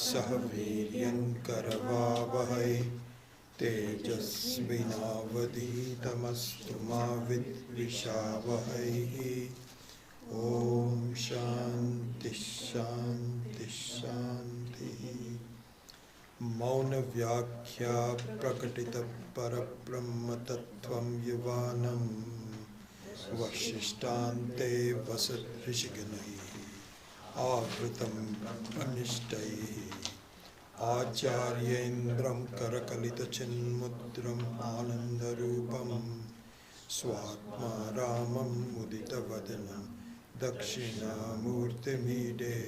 सह वीर्यङ्करवावहै तेजस्विनावधीतमस्तु मा विद्विषावहै। ॐ शान्ति शान्ति शान्तिः। मौन व्याख्या प्रकटित परब्रह्मतत्त्वं युवानं वसिष्ठान्ते वसत् ऋषिगणैः आवृतं अनिष्टैः। आचार्येन्द्रं करकलितचिन्मुद्रम् आनन्दरूपं स्वात्मा रामं मुदितवदनं दक्षिणामूर्तिमीडे।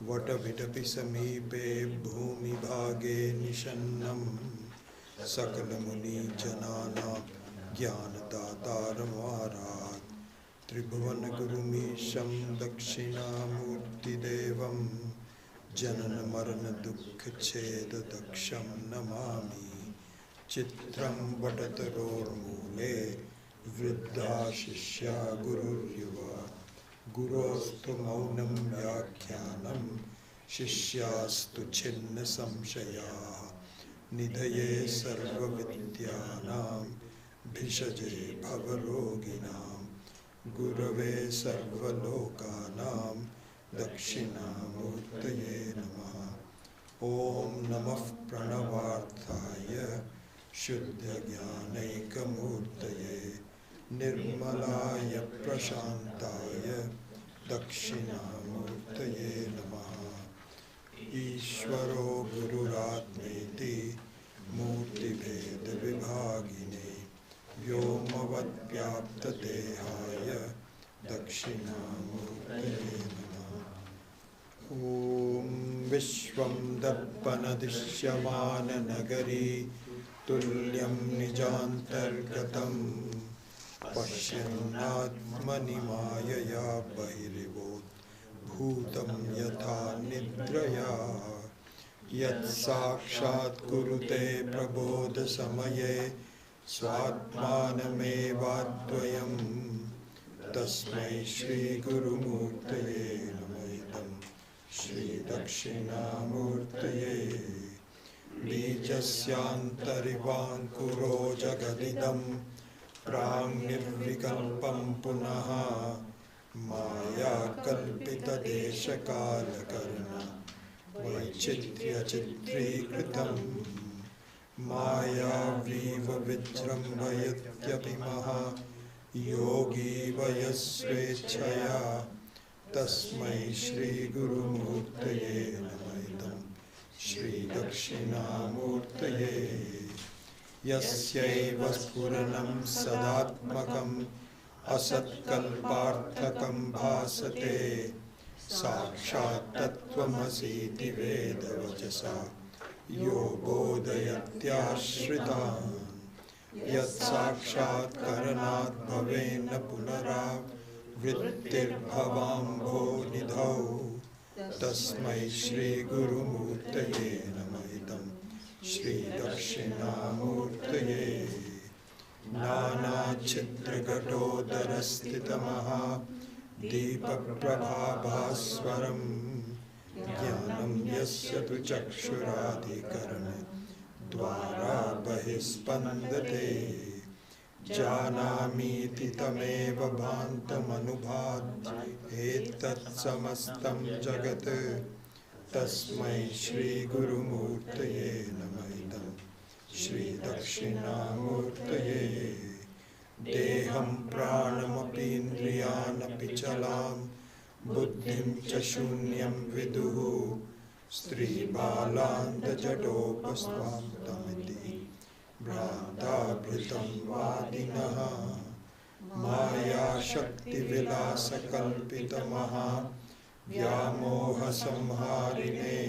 वटविटपि समीपे भूमिभागे निषन्नं सकलमुनिजनानां ज्ञानदातारमारात्। त्रिभुवनगुरुमीशं दक्षिणामूर्तिदेवं जननमरणदुःखच्छेददक्षं नमामि। चित्रं वटतरोर्मूले वृद्धा शिष्या गुरुर्युवा। गुरोस्तु मौनं व्याख्यानं शिष्यास्तु छिन्नसंशयाः। निधये सर्वविद्यानां भिषजे भवरोगिणां। गुरवे सर्वलोकानां दक्षिणामूर्तये नमः। ॐ नमः प्रणवार्थाय शुद्धज्ञानैकमूर्तये निर्मलाय प्रशान्ताय दक्षिणामूर्तये नमः। ईश्वरो गुरुरात्मेति मूर्तिभेदविभागिने व्योमवद्व्याप्तदेहाय दक्षिणामूर्तये नमः। ॐ विश्वं दर्पणदृश्यमाननगरी तुल्यं निजान्तर्गतं पश्यन्नात्मनि मायया बहिर्भूतं यथा निद्रया। यत्साक्षात् कुरुते प्रबोधसमये स्वात्मानमेवाद्वयं तस्मै श्रीगुरुमूर्तये नमः। श्रीदक्षिणामूर्तये। बीजस्यान्तरिवाङ्कुरो जगदिदं प्राङ्निर्विकल्पं पुनः मायाकल्पितदेशकालकर्ण वैचित्र्यचित्रीकृतं। मायावीव विजृम्भयत्यपि महा योगी वयस्वेच्छया तस्मै श्रीगुरुमूर्तये नमः। श्रीदक्षिणामूर्तये। यस्यैव स्फुरणं सदात्मकम् असत्कल्पार्थकं भासते साक्षात् तत्त्वमसीति वेदवचसा यो बोधयत्याश्रितान्। यत्साक्षात् करणात् भवेन्न पुनरावृत्तिर्भवाम्भोनिधौ तस्मै श्रीगुरुमूर्तये नमः। श्रीदक्षिणामूर्तये। नानाच्छिद्रघटोदरस्थितमहा दीपप्रभाभास्वरं ज्ञानं यस्य तु चक्षुराधिकरणद्वारा बहिस्पन्दते। जानामीति तमेव भान्तमनुभाति एतत् समस्तं जगत् तस्मै श्रीगुरुमूर्तये नमः। श्रीदक्षिणामूर्तये। देहं प्राणमपीन्द्रियानपि चलां बुद्धिं च शून्यं विदुः स्त्रीबालान्तजडोपस्वान्तमिति भ्रान्ताभृतं वादिनः। मायाशक्तिविलासकल्पितमहा व्यामोहसंहारिणे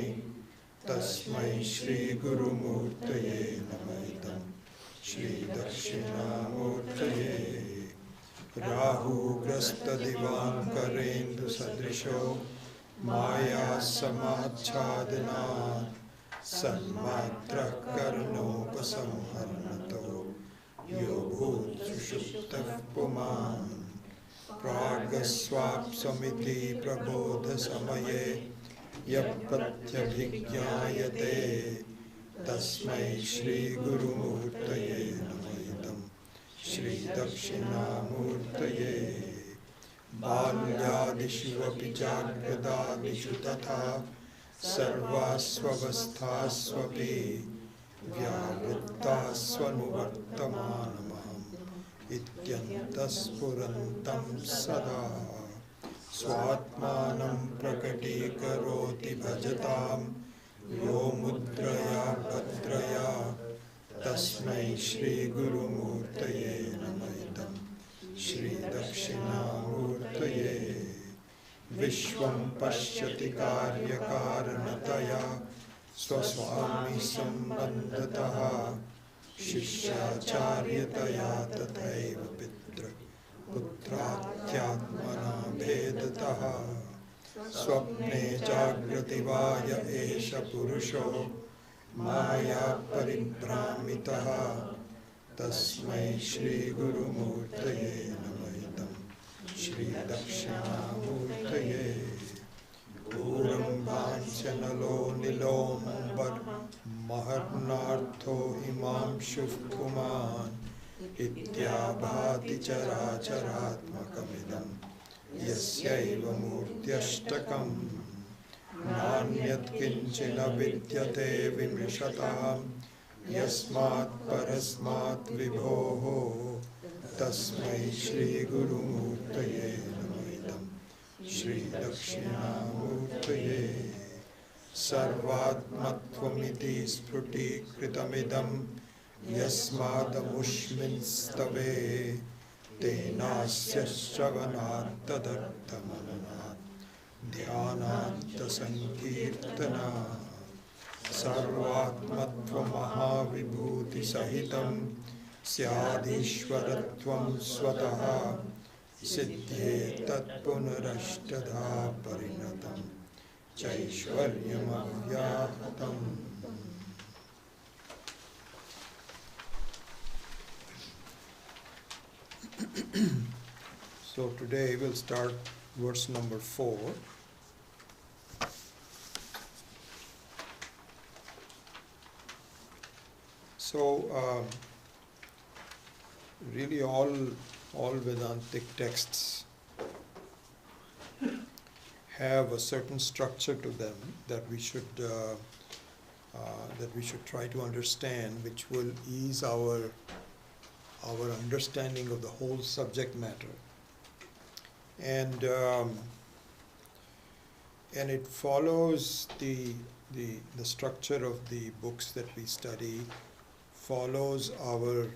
तस्मै श्रीगुरुमूर्तये नमः। श्रीदक्षिणामूर्तये। राहुग्रस्तदिवाकरेन्दुसदृशो मायासमाच्छादनात् सन्मात्रः कर्णोपसंहरणतो यो भूत्सुषुप्तः पुमान्। प्रागस्वाप्समिति प्रबोधसमये yapratyabhigyayate tasmai Shri Gurumurtaye namaidam Shri Dakshinamurtaye balyadishuvapi jagradadishu tatha sarvasvavasthasvapi vyavrittasvanuvartamanamaham ityantaspurantam sada swatmanam prakatikaroti bhajatam yo mudraya bhadraya tasmai Shri Gurumurtaye namaidam Shri Dakshinamurtaye Vishwam pashyati karyakaranataya swaswami sambandhataha Shishyacharyataya tathaiva pitra putratyatmana vedataha swapne jagrativaya esha purusho maya paribhramitaha tasmai Shri Gurumurtaye namaidam Shri Dakshinamurtaye Puram Vanchanalo Nilombar Maharnartho Imam Shuvkuman Ityabhati Characharatmakamidam Yasyaiva Murtyashtakam Nanyat Kinchina Vidyate Vimrishatam Yasmat Parasmat Vibhoho Tasmai Shri Gurumurtaye namaidam Shri Dakshinamurtaye Sarvatmatvamiti Spruti Kritamidam Yasmadamushminstave Tenasya Shravanat Tadarthamananat Dhyanat Sankirtana Sarvatmatva Mahavibhuti Sahitam Syadishwaratvam Swataha Siddhe Tatpunarashtadha Parinatam Chaishwaryam Avyahatam. So today we'll start verse number 4. So really all Vedantic texts have a certain structure to them that we should try to understand, which will ease our understanding of the whole subject matter. And it follows the structure of the books that we study, follows our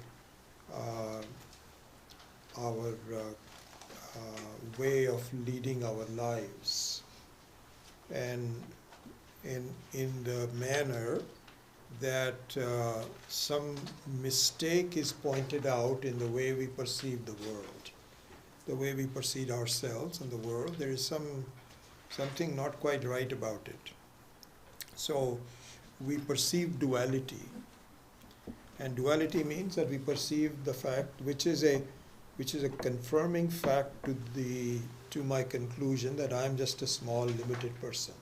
way of leading our lives, and in the manner that some mistake is pointed out in the way we perceive the world, the way we perceive ourselves and the world. There is something not quite right about it. So we perceive duality, and duality means that we perceive the fact which is a confirming fact to my conclusion that I am just a small limited person.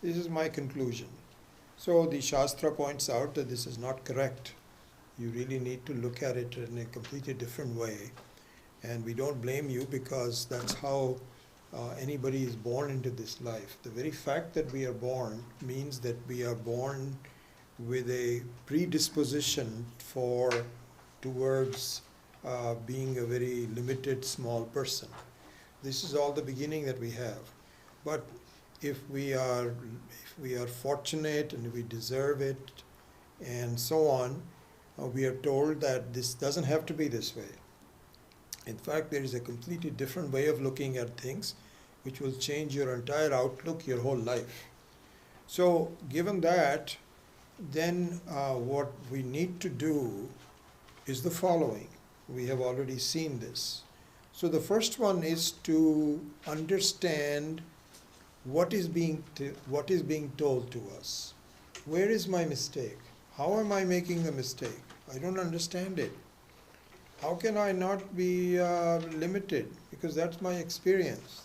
This is my conclusion. So the Shastra points out that this is not correct. You really need to look at it in a completely different way. And we don't blame you, because that's how anybody is born into this life. The very fact that we are born means that we are born with a predisposition towards being a very limited, small person. This is all the beginning that we have. But if we are fortunate and we deserve it and so on, we are told that this doesn't have to be this way. In fact, there is a completely different way of looking at things which will change your entire outlook, your whole life. So given that, then what we need to do is the following. We have already seen this. So the first one is to understand what is being told to us. Where is my mistake? How am I making a mistake? I don't understand it. How can I not be limited? Because that's my experience.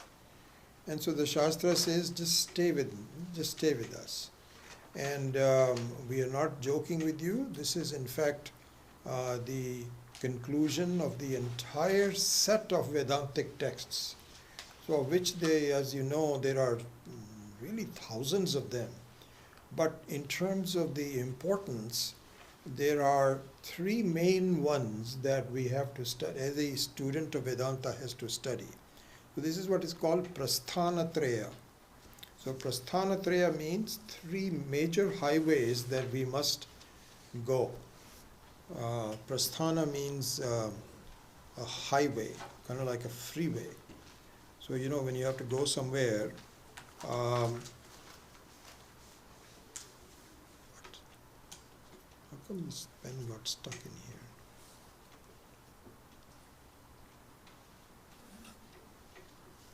And so the Shastra says, just stay with us. And we are not joking with you. This is in fact the conclusion of the entire set of Vedantic texts. So which they, as you know, there are really thousands of them. But in terms of the importance, there are three main ones that we have to study, as a student of Vedanta has to study. So this is what is called Prasthanatraya. So Prasthanatraya means three major highways that we must go. Prasthana means a highway, kind of like a freeway. So you know when you have to go somewhere, how come this pen got stuck in here?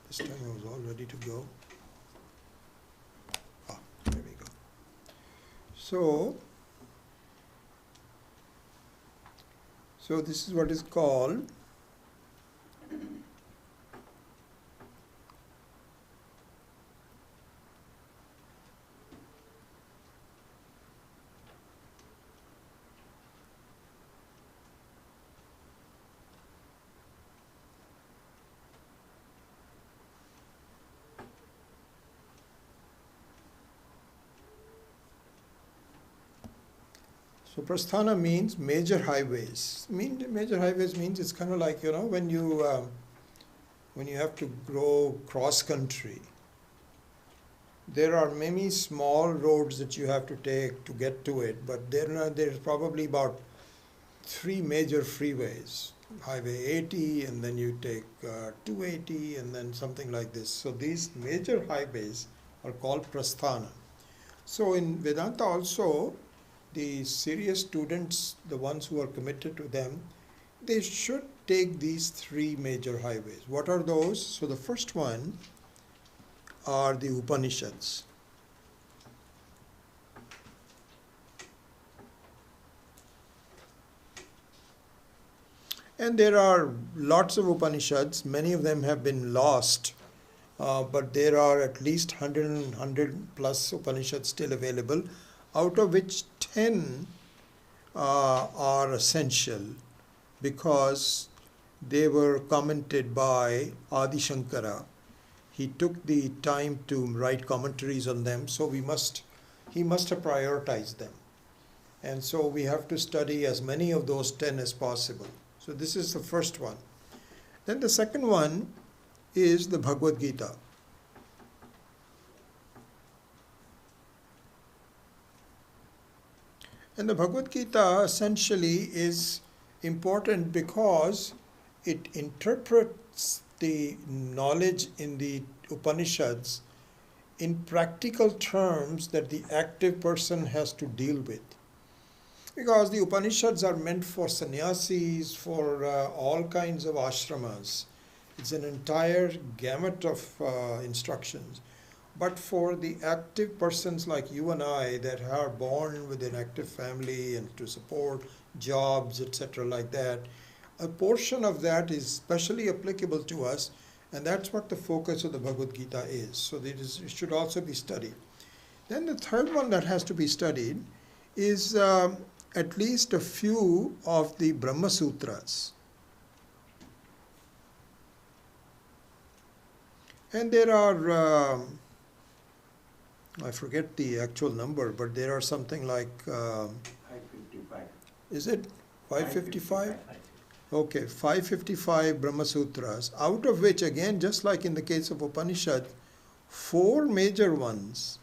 This time I was all ready to go. There we go. So this is what is called So Prasthana means major highways. Major highways means it's kind of like, you know, when you have to go cross country, there are many small roads that you have to take to get to it, but there's probably about three major freeways. Highway 80, and then you take 280, and then something like this. So these major highways are called Prasthana. So in Vedanta also, the serious students, the ones who are committed to them, they should take these three major highways. What are those? So the first one are the Upanishads. And there are lots of Upanishads. Many of them have been lost, but there are at least 100 plus Upanishads still available, out of which 10 are essential because they were commented by Adi Shankara. He took the time to write commentaries on them, so he must have prioritized them. And so we have to study as many of those 10 as possible. So this is the first one. Then the second one is the Bhagavad Gita. And the Bhagavad Gita essentially is important because it interprets the knowledge in the Upanishads in practical terms that the active person has to deal with. Because the Upanishads are meant for sannyasis, for all kinds of ashramas. It's an entire gamut of instructions. But for the active persons like you and I that are born with an active family and to support jobs, etc. like that, a portion of that is specially applicable to us, and that's what the focus of the Bhagavad Gita is. So it should also be studied. Then the third one that has to be studied is at least a few of the Brahma Sutras. And there are, I forget the actual number, but there are something like, 555. Is it 555? Okay, 555 Brahma Sutras, out of which, again, just like in the case of Upanishad, 4 major ones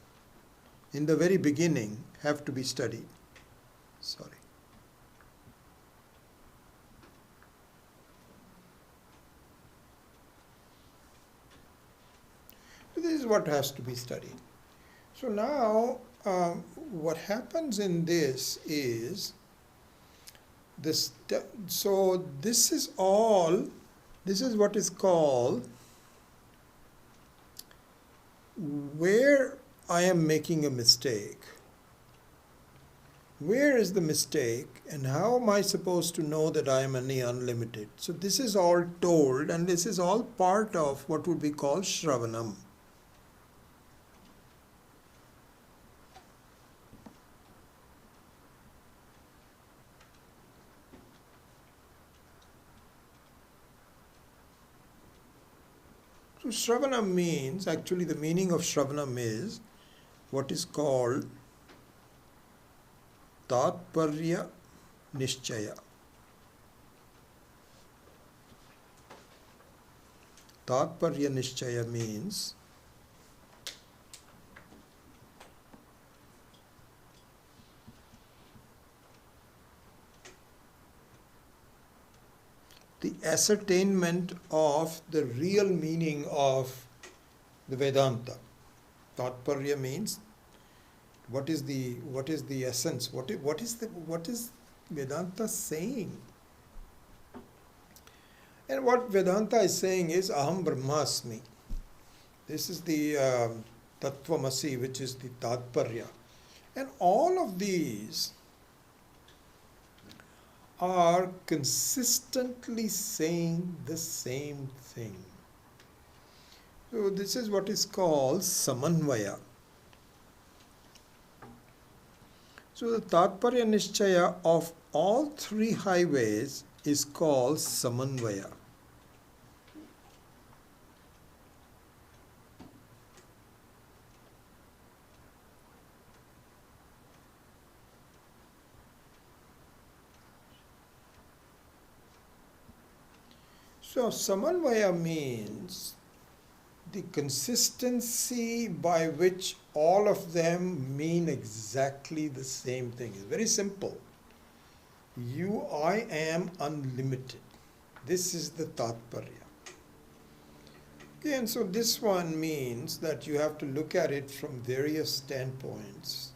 in the very beginning have to be studied. Sorry. This is what has to be studied. So now, what happens in this is this. So this is all. This is what is called where I am making a mistake. Where is the mistake, and how am I supposed to know that I am any unlimited? So this is all told, and this is all part of what would be called Shravanam. So Shravanam means, actually the meaning of Shravanam is what is called Tatparya Nishchaya. Tatparya Nishchaya means the ascertainment of the real meaning of the Vedanta. Tatparya means what is the essence? What is Vedanta saying? And what Vedanta is saying is Aham Brahmasmi. This is the Tattvamasi, which is the Tatparya. And all of these are consistently saying the same thing. So this is what is called Samanvaya. So the Tatparya Nishchaya of all three highways is called Samanvaya. So Samanvaya means the consistency by which all of them mean exactly the same thing. It's very simple. I am unlimited. This is the Tatparya. Okay, and so this one means that you have to look at it from various standpoints.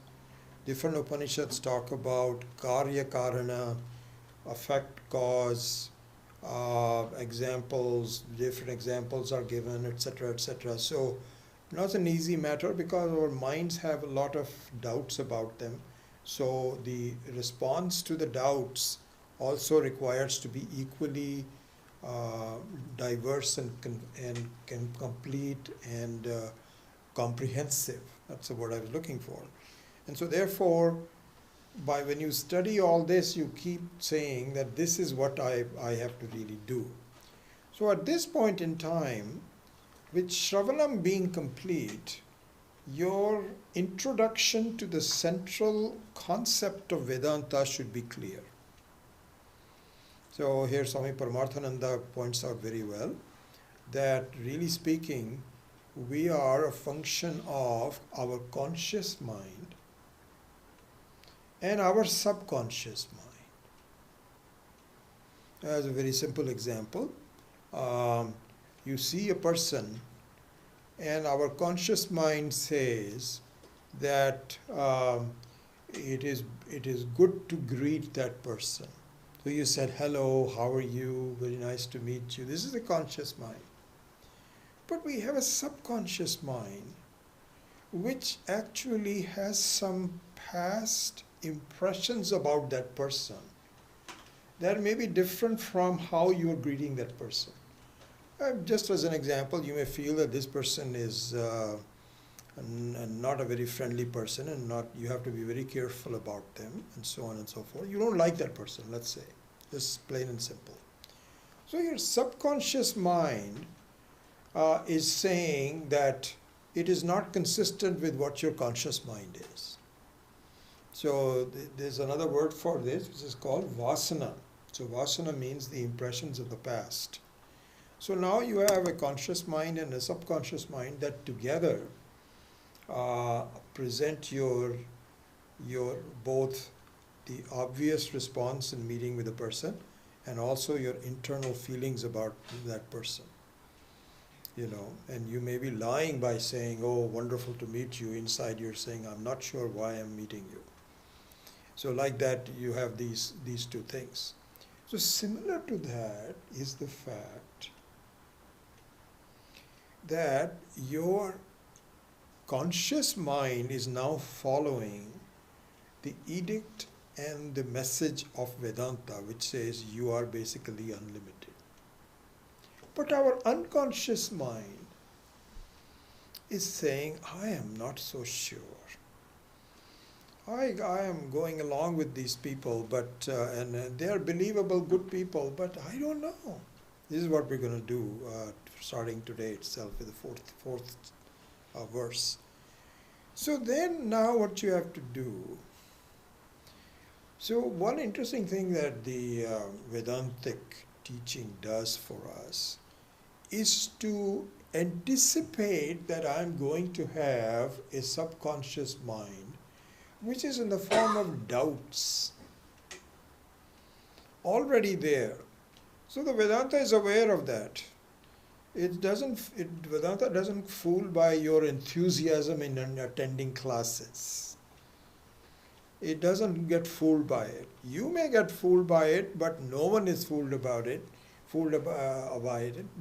Different Upanishads talk about Karya Karana, effect cause, examples, different examples are given, etc., etc. So, not an easy matter because our minds have a lot of doubts about them. So, the response to the doubts also requires to be equally diverse and complete and comprehensive. That's the word I was looking for. And so, therefore, when you study all this, you keep saying that this is what I have to really do. So at this point in time, with Shravanam being complete, your introduction to the central concept of Vedanta should be clear. So here Swami Paramarthananda points out very well that really speaking, we are a function of our conscious mind and our subconscious mind. As a very simple example, you see a person and our conscious mind says that it is good to greet that person. So you said, hello, how are you? Very nice to meet you. This is the conscious mind. But we have a subconscious mind which actually has some past impressions about that person that may be different from how you are greeting that person. Just as an example, you may feel that this person is not a very friendly person and you have to be very careful about them and so on and so forth. You don't like that person, let's say, just plain and simple. So your subconscious mind is saying that it is not consistent with what your conscious mind is. So there's another word for this, which is called vasana. So vasana means the impressions of the past. So now you have a conscious mind and a subconscious mind that together present your both the obvious response in meeting with a person and also your internal feelings about that person. And you may be lying by saying, oh, wonderful to meet you. Inside you're saying, I'm not sure why I'm meeting you. So like that, you have these two things. So similar to that is the fact that your conscious mind is now following the edict and the message of Vedanta, which says you are basically unlimited. But our unconscious mind is saying, I am not so sure. I am going along with these people, but and they are believable, good people, but I don't know. This is what we're going to do starting today itself with the fourth verse. So then now what you have to do. So one interesting thing that the Vedantic teaching does for us is to anticipate that I'm going to have a subconscious mind which is in the form of doubts already there. So the Vedanta is aware of that. Vedanta doesn't fool by your enthusiasm in attending classes. It doesn't get fooled by it. You may get fooled by it, but no one is fooled by it,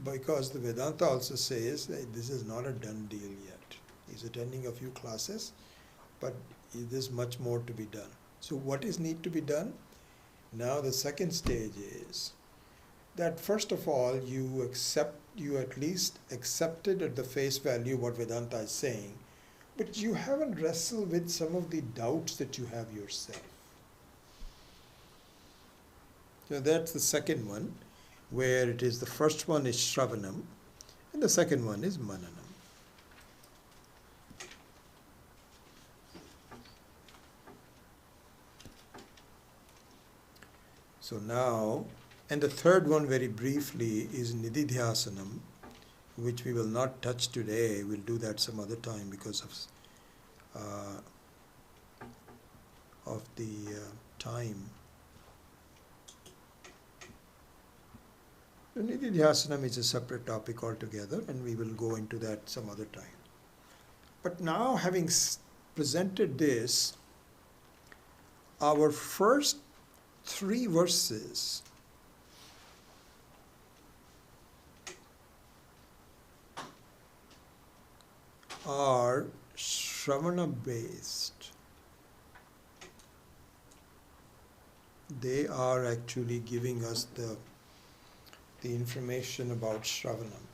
because the Vedanta also says that this is not a done deal yet. He's attending a few classes, but there's much more to be done. So what is need to be done? Now the second stage is that first of all you at least accepted at the face value what Vedanta is saying, but you haven't wrestled with some of the doubts that you have yourself. So that's the second one, where it is the first one is Shravanam and the second one is Mananam. So now, and the third one very briefly is Nididhyasanam, which we will not touch today. We'll do that some other time because of the time. So Nididhyasanam is a separate topic altogether, and we will go into that some other time. But now, having presented this, our first 3 verses are Shravana based. They are actually giving us the information about Shravanam.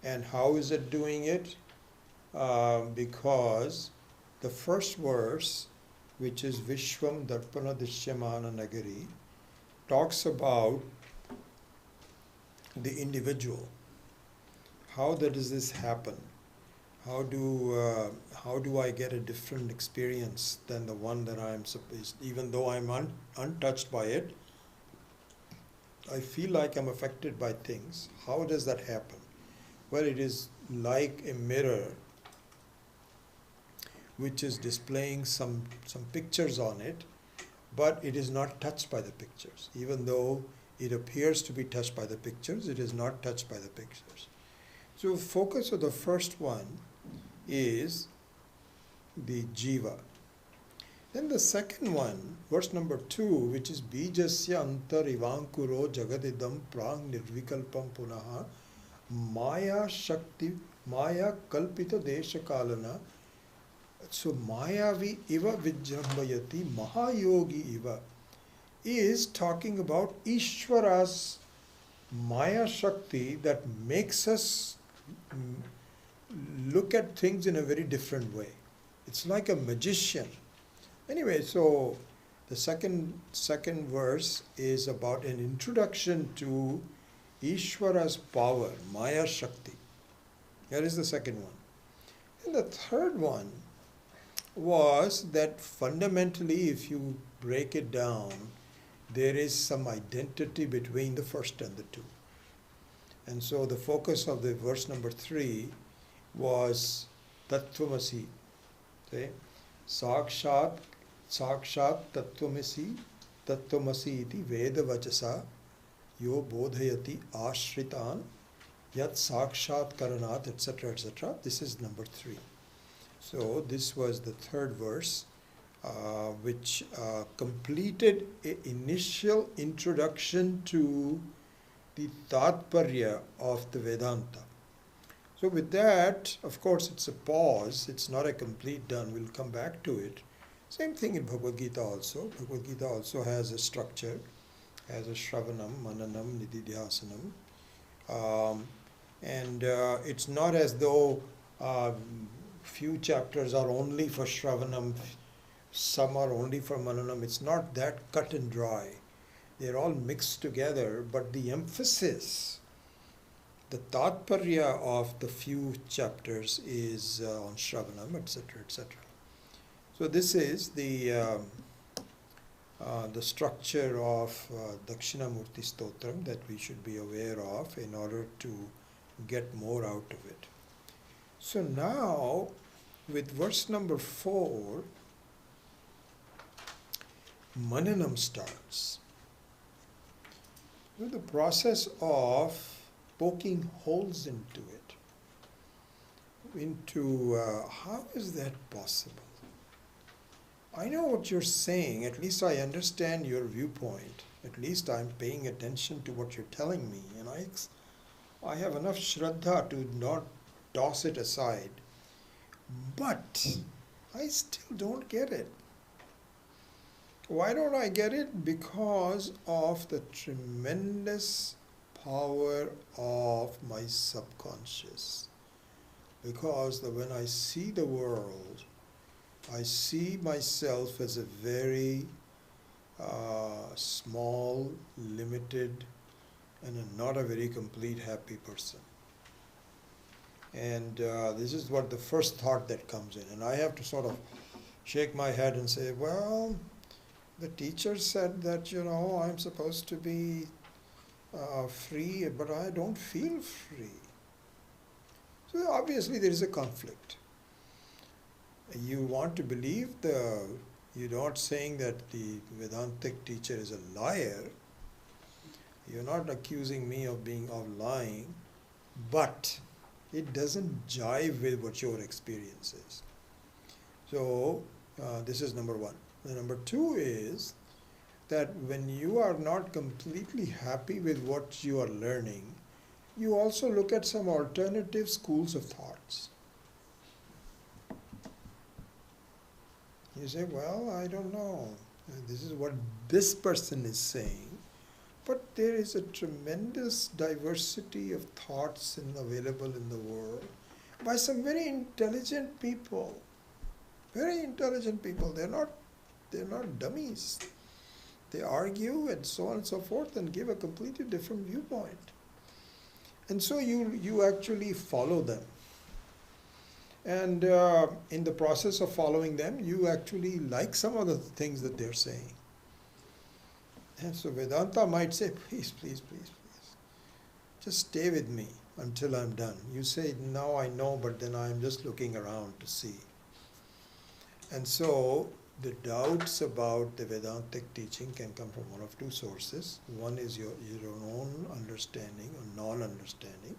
And how is it doing it? Because the first verse, which is Vishwam Darpana Dishyamana Nagari, talks about the individual. How does this happen? How do I get a different experience than the one that I am supposed? Even though I'm untouched by it, I feel like I'm affected by things. How does that happen? Well, it is like a mirror which is displaying some pictures on it, but it is not touched by the pictures. Even though it appears to be touched by the pictures, it is not touched by the pictures. So focus of the first one is the jiva. Then the second one, verse number 2, which is Bijasya antar ivankuro jagadidam prang nirvikalpam punaha maya shakti maya kalpita desha kalana. So mayavi iva vijrambayati mahayogi iva is talking about Ishvara's maya shakti that makes us look at things in a very different way. It's like a magician. Anyway, so the second verse is about an introduction to Ishvara's power, Maya Shakti. Here is the second one. And the third one was that fundamentally, if you break it down, there is some identity between the first and the two. And so the focus of the verse number 3 was Tattvamasi. Okay? Sakshat Tattvamasi iti Veda Vachasa yo bodhayati ashritan yat sakshat karanat, etc., etc. This is number 3. So this was the third verse, which completed an initial introduction to the Tatparya of the Vedanta. So with that, of course, it's a pause. It's not a complete done. We'll come back to it. Same thing in Bhagavad Gita also. Bhagavad Gita also has a structure, has a Shravanam, Mananam, Nididhyasanam. And it's not as though few chapters are only for Shravanam, some are only for Mananam. It's not that cut and dry. They're all mixed together, but the emphasis, the tatparya of the few chapters is on Shravanam, etc., etc. So this is the structure of Dakshinamurti Stotram that we should be aware of in order to get more out of it. So now, with verse number 4, Mananam starts. The process of poking holes into it, how is that possible? I know what you're saying, at least I understand your viewpoint, at least I'm paying attention to what you're telling me, and I have enough shraddha to not toss it aside, but I still don't get it. Why don't I get it? Because of the tremendous power of my subconscious. Because when I see the world, I see myself as a very small, limited, and not a very complete, happy person. And this is what the first thought that comes in. And I have to sort of shake my head and say, well, the teacher said that, I'm supposed to be free, but I don't feel free. So obviously there is a conflict. You want to believe you're not saying that the Vedantic teacher is a liar. You're not accusing me of lying, but it doesn't jive with what your experience is. So this is number one. The number two is that when you are not completely happy with what you are learning, you also look at some alternative schools of thoughts. You say, well, I don't know. This is what this person is saying. But there is a tremendous diversity of thoughts available in the world by some very intelligent people. Very intelligent people. They're not dummies. They argue and so on and so forth and give a completely different viewpoint. And so you actually follow them. And in the process of following them, you actually like some of the things that they're saying. And so Vedanta might say, please, please, please, please, just stay with me until I'm done. You say, now I know, but then I'm just looking around to see. And so the doubts about the Vedantic teaching can come from one of two sources. One is your own understanding or non-understanding,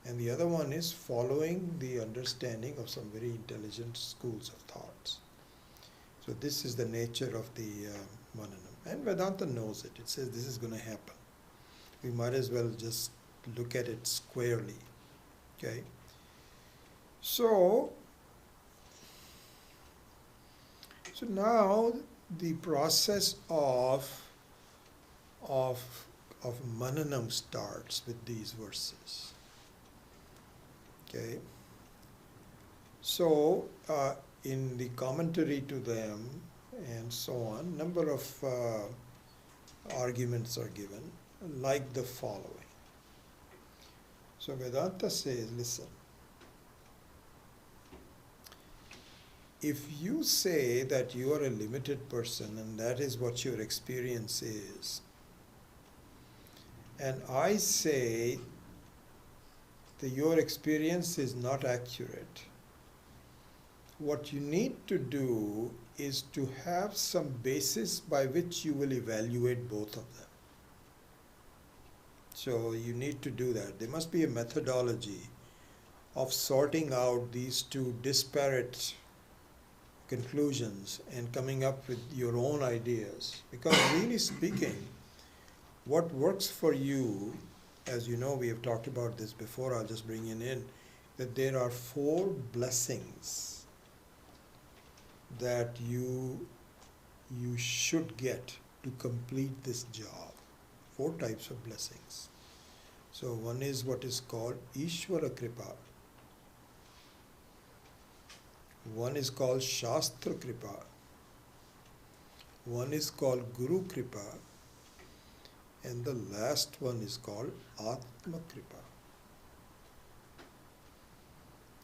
and the other one is following the understanding of some very intelligent schools of thoughts. So this is the nature of the Mananam. And Vedanta knows it. It says this is going to happen. We might as well just look at it squarely. Okay? So now the process of Mananam starts with these verses. Okay? So in the commentary to them and so on, number of arguments are given, like the following. So Vedanta says, listen, if you say that you are a limited person and that is what your experience is, and I say that your experience is not accurate, what you need to do is to have some basis by which you will evaluate both of them. So you need to do that. There must be a methodology of sorting out these two disparate conclusions and coming up with your own ideas. Because really speaking, what works for you, as you know, we have talked about this before, I'll just bring it in, that there are 4 blessings that you should get to complete this job. 4 types of blessings. So one is what is called Ishvara Kripa. One is called Shastra Kripa. One is called Guru Kripa. and the last one is called Atma Kripa.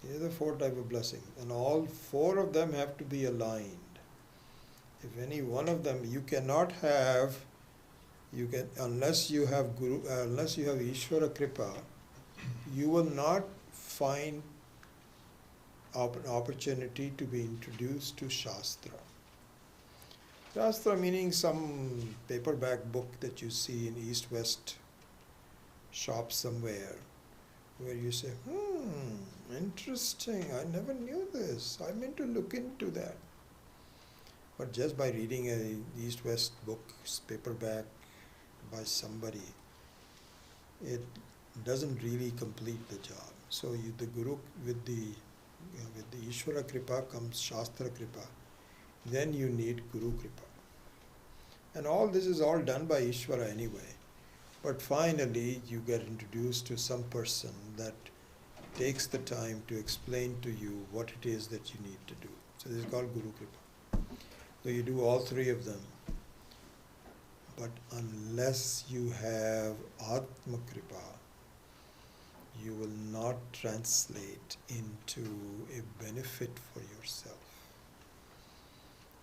These are the four types of blessing, and all four of them have to be aligned. If any one of them, you cannot have, unless you have Ishvara Kripa, you will not find an opportunity to be introduced to Shastra. Shastra meaning some paperback book that you see in East-West shop somewhere, where you say, interesting, I never knew this, I meant to look into that. But just by reading a East-West book, paperback by somebody, it doesn't really complete the job. So the Guru, with the Ishvara Kripa comes Shastra Kripa. Then you need Guru Kripa. And all this is all done by Ishvara anyway. But finally you get introduced to some person that takes the time to explain to you what it is that you need to do. So this is called Guru Kripa. So you do all three of them. But unless you have Atma Kripa, you will not translate into a benefit for yourself.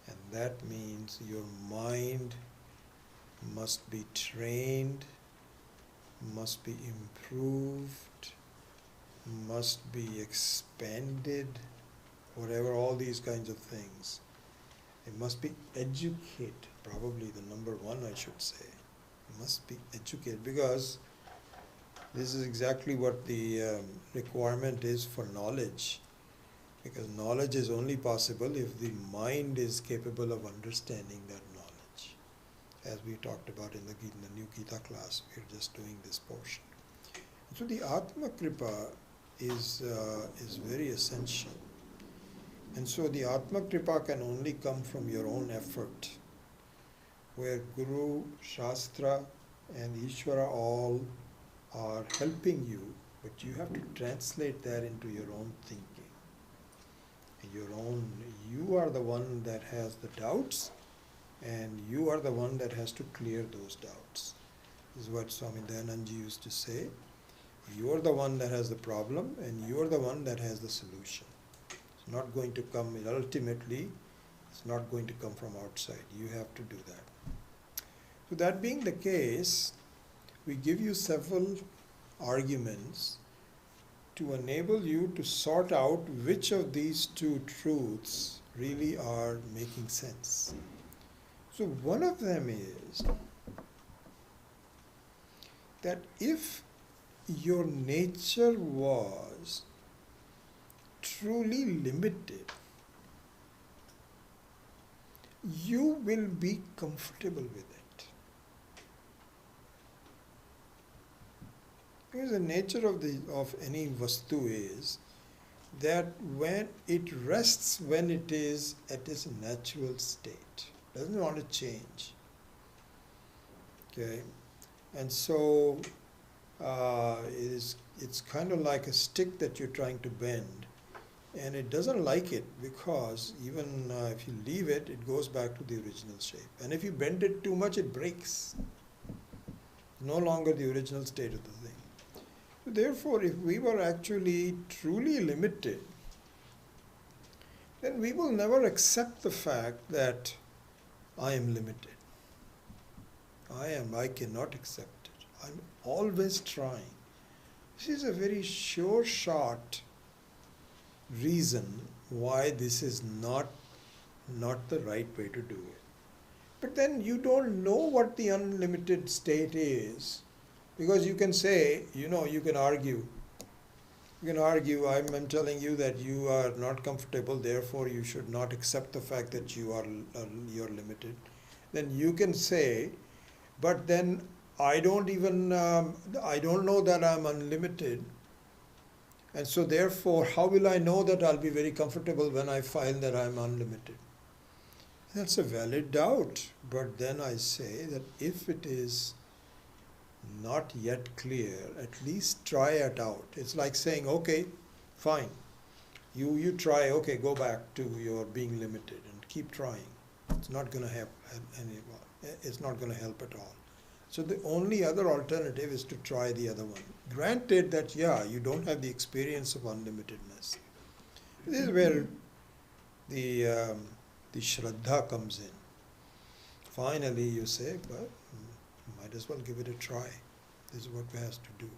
And that means your mind must be trained, must be improved, must be expanded, whatever, all these kinds of things. It must be educated, probably the number one I should say. It must be educated, because this is exactly what the requirement is for knowledge. Because knowledge is only possible if the mind is capable of understanding that knowledge. As we talked about in the new Gita class, we are just doing this portion. So the Atma Kripa is very essential. And so the Atma Kripa can only come from your own effort, where Guru, Shastra and Ishvara all are helping you, but you have to translate that into your own thinking. You are the one that has the doubts, and you are the one that has to clear those doubts. This is what Swami Dayananji used to say. You are the one that has the problem, and you are the one that has the solution. It's not going to come, ultimately, it's not going to come from outside. You have to do that. So that being the case, we give you several arguments to enable you to sort out which of these two truths really are making sense. So one of them is that if your nature was truly limited, you will be comfortable with it. Because the nature of any vastu is that when it rests when it is at its natural state, doesn't want to change. Okay, and so it's kind of like a stick that you're trying to bend, and it doesn't like it, because even if you leave it, it goes back to the original shape. And if you bend it too much, it breaks. No longer the original state of the thing. So therefore, if we were actually truly limited, then we will never accept the fact that I am limited. I cannot accept it. I'm always trying. This is a very sure shot reason why this is not the right way to do it. But then you don't know what the unlimited state is, because you can say, you can argue. You can argue, I'm telling you that you are not comfortable, therefore you should not accept the fact that you're limited. Then you can say, but then I don't know that I'm unlimited, and so therefore how will I know that I'll be very comfortable when I find that I'm unlimited? That's a valid doubt, but then I say that if it is not yet clear, at least try it out. It's like saying, okay, fine, you try, okay, go back to your being limited and keep trying. It's not going to help anyone. It's not going to help at all. So the only other alternative is to try the other one. Granted that, yeah, you don't have the experience of unlimitedness. This is where the Shraddha comes in. Finally, you say, well, might as well give it a try. This is what we have to do.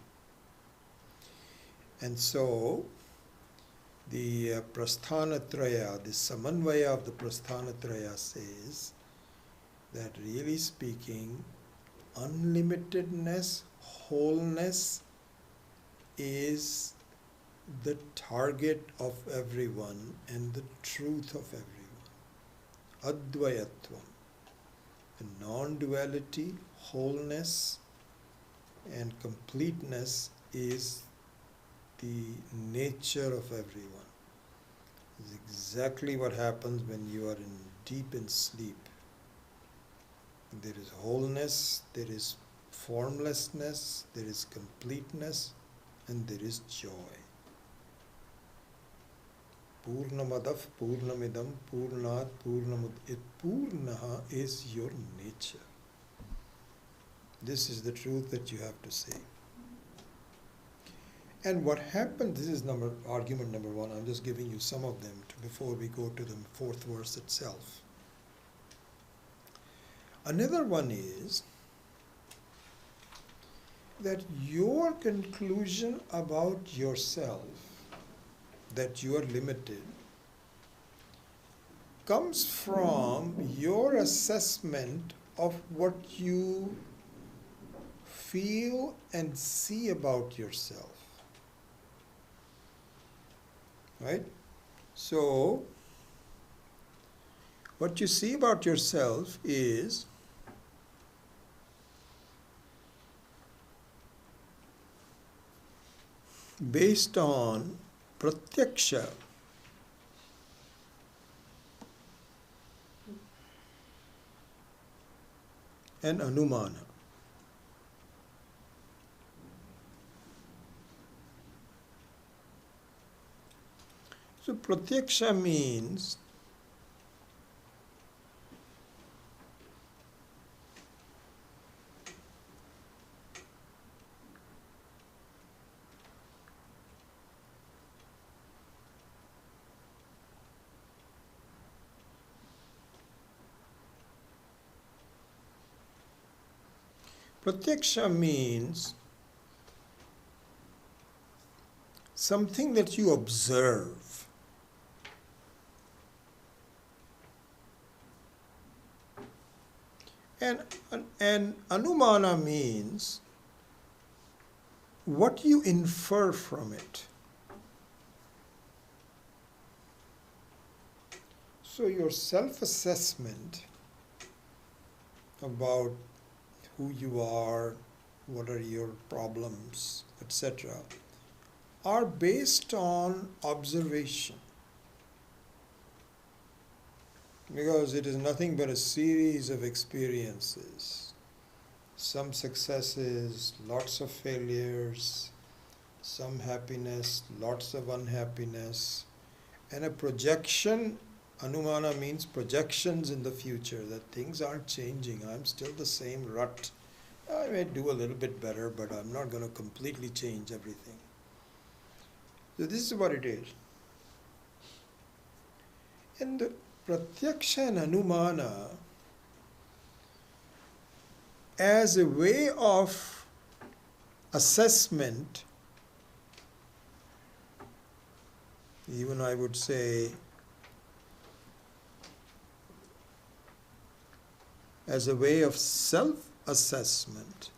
And so, the Prasthanatraya, the Samanvaya of the Prasthanatraya says that really speaking, unlimitedness, wholeness is the target of everyone and the truth of everyone. Advayatvam. The non-duality, wholeness and completeness is the nature of everyone. It's exactly what happens when you are deep in sleep. There is wholeness, there is formlessness, there is completeness, and there is joy. Purnamadav Purnamidam Purnat Purnamud. Purnaha is your nature. This is the truth that you have to say. And what happened, this is argument number one. I'm just giving you some of them before we go to the fourth verse itself. Another one is that your conclusion about yourself, that you are limited, comes from your assessment of what you feel and see about yourself. Right? So, what you see about yourself is based on pratyaksha and anumana. So pratyaksha means something that you observe. And anumana means what you infer from it. So your self-assessment about who you are, what are your problems, etc., are based on observation. Because it is nothing but a series of experiences. Some successes, lots of failures, some happiness, lots of unhappiness, and a projection. Anumana means projections in the future, that things aren't changing. I'm still the same rut. I may do a little bit better, but I'm not going to completely change everything. So this is what it is. And the pratyaksha and anumana, as a way of assessment, even I would say as a way of self-assessment,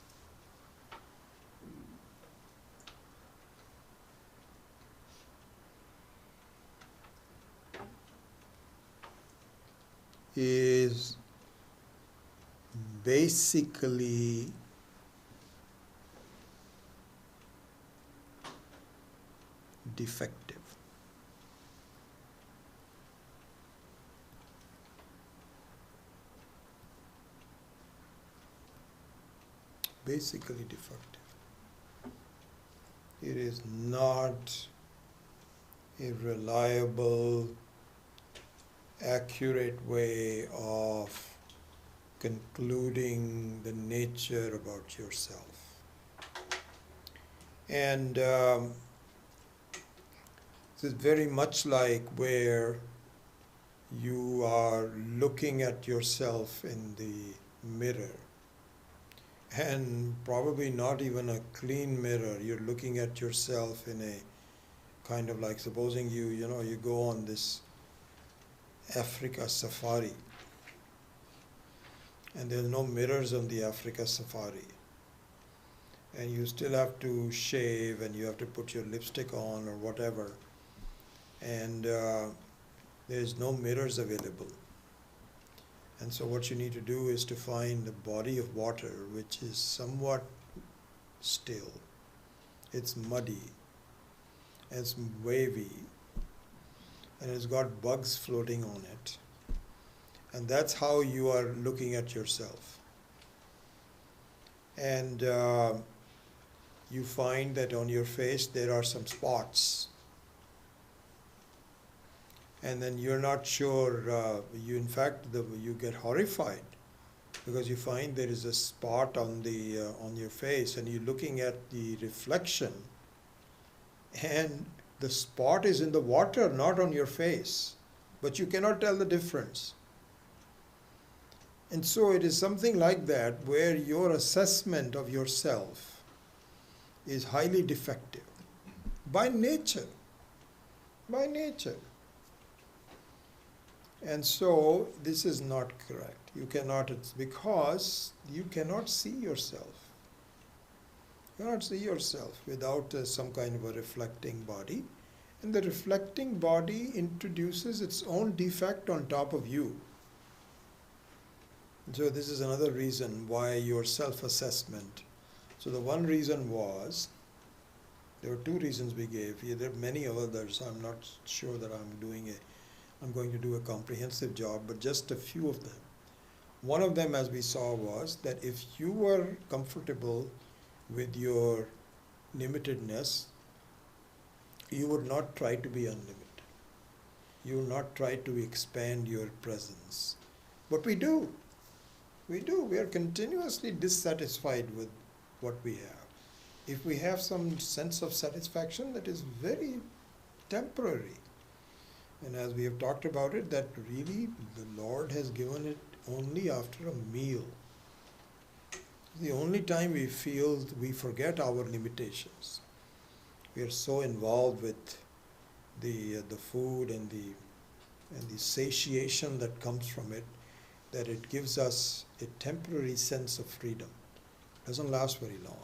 is basically defective. Basically defective. It is not a reliable, accurate way of concluding the nature about yourself. And it's very much like where you are looking at yourself in the mirror, and probably not even a clean mirror. You're looking at yourself in a kind of like, supposing you go on this Africa safari, and there's no mirrors on the Africa safari, and you still have to shave and you have to put your lipstick on or whatever, and there's no mirrors available. And so what you need to do is to find a body of water which is somewhat still. It's muddy, it's wavy, and it's got bugs floating on it. And that's how you are looking at yourself. And you find that on your face there are some spots. And then you're not sure, you get horrified because you find there is a spot on your face, and you're looking at the reflection, and the spot is in the water, not on your face, but you cannot tell the difference. And so it is something like that where your assessment of yourself is highly defective by nature. By nature. And so this is not correct. It's because you cannot see yourself. You cannot see yourself without some kind of a reflecting body. And the reflecting body introduces its own defect on top of you. So this is another reason why your self-assessment. So the one reason was, there were two reasons we gave. There are many others. I'm not sure that I'm going to do a comprehensive job, but just a few of them. One of them, as we saw, was that if you were comfortable with your limitedness, you would not try to be unlimited. You will not try to expand your presence. But we do. We do. We are continuously dissatisfied with what we have. If we have some sense of satisfaction, that is very temporary. And as we have talked about it, that really the Lord has given it only after a meal. The only time we feel we forget our limitations. We are so involved with the food and the satiation that comes from it, that it gives us a temporary sense of freedom. It doesn't last very long.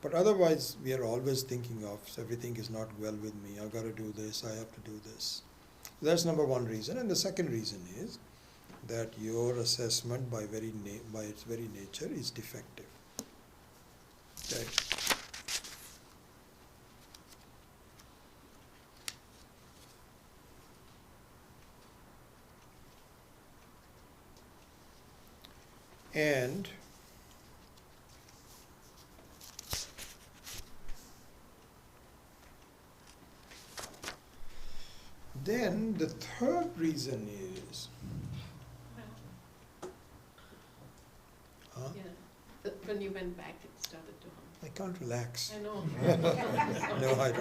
But otherwise, we are always thinking of, everything is not well with me, I've got to do this, I have to do this. That's number one reason. And the second reason is that your assessment by its very nature is defective. Okay. And then the third reason is, when you went back, it started to hum. I can't relax. I know. No, I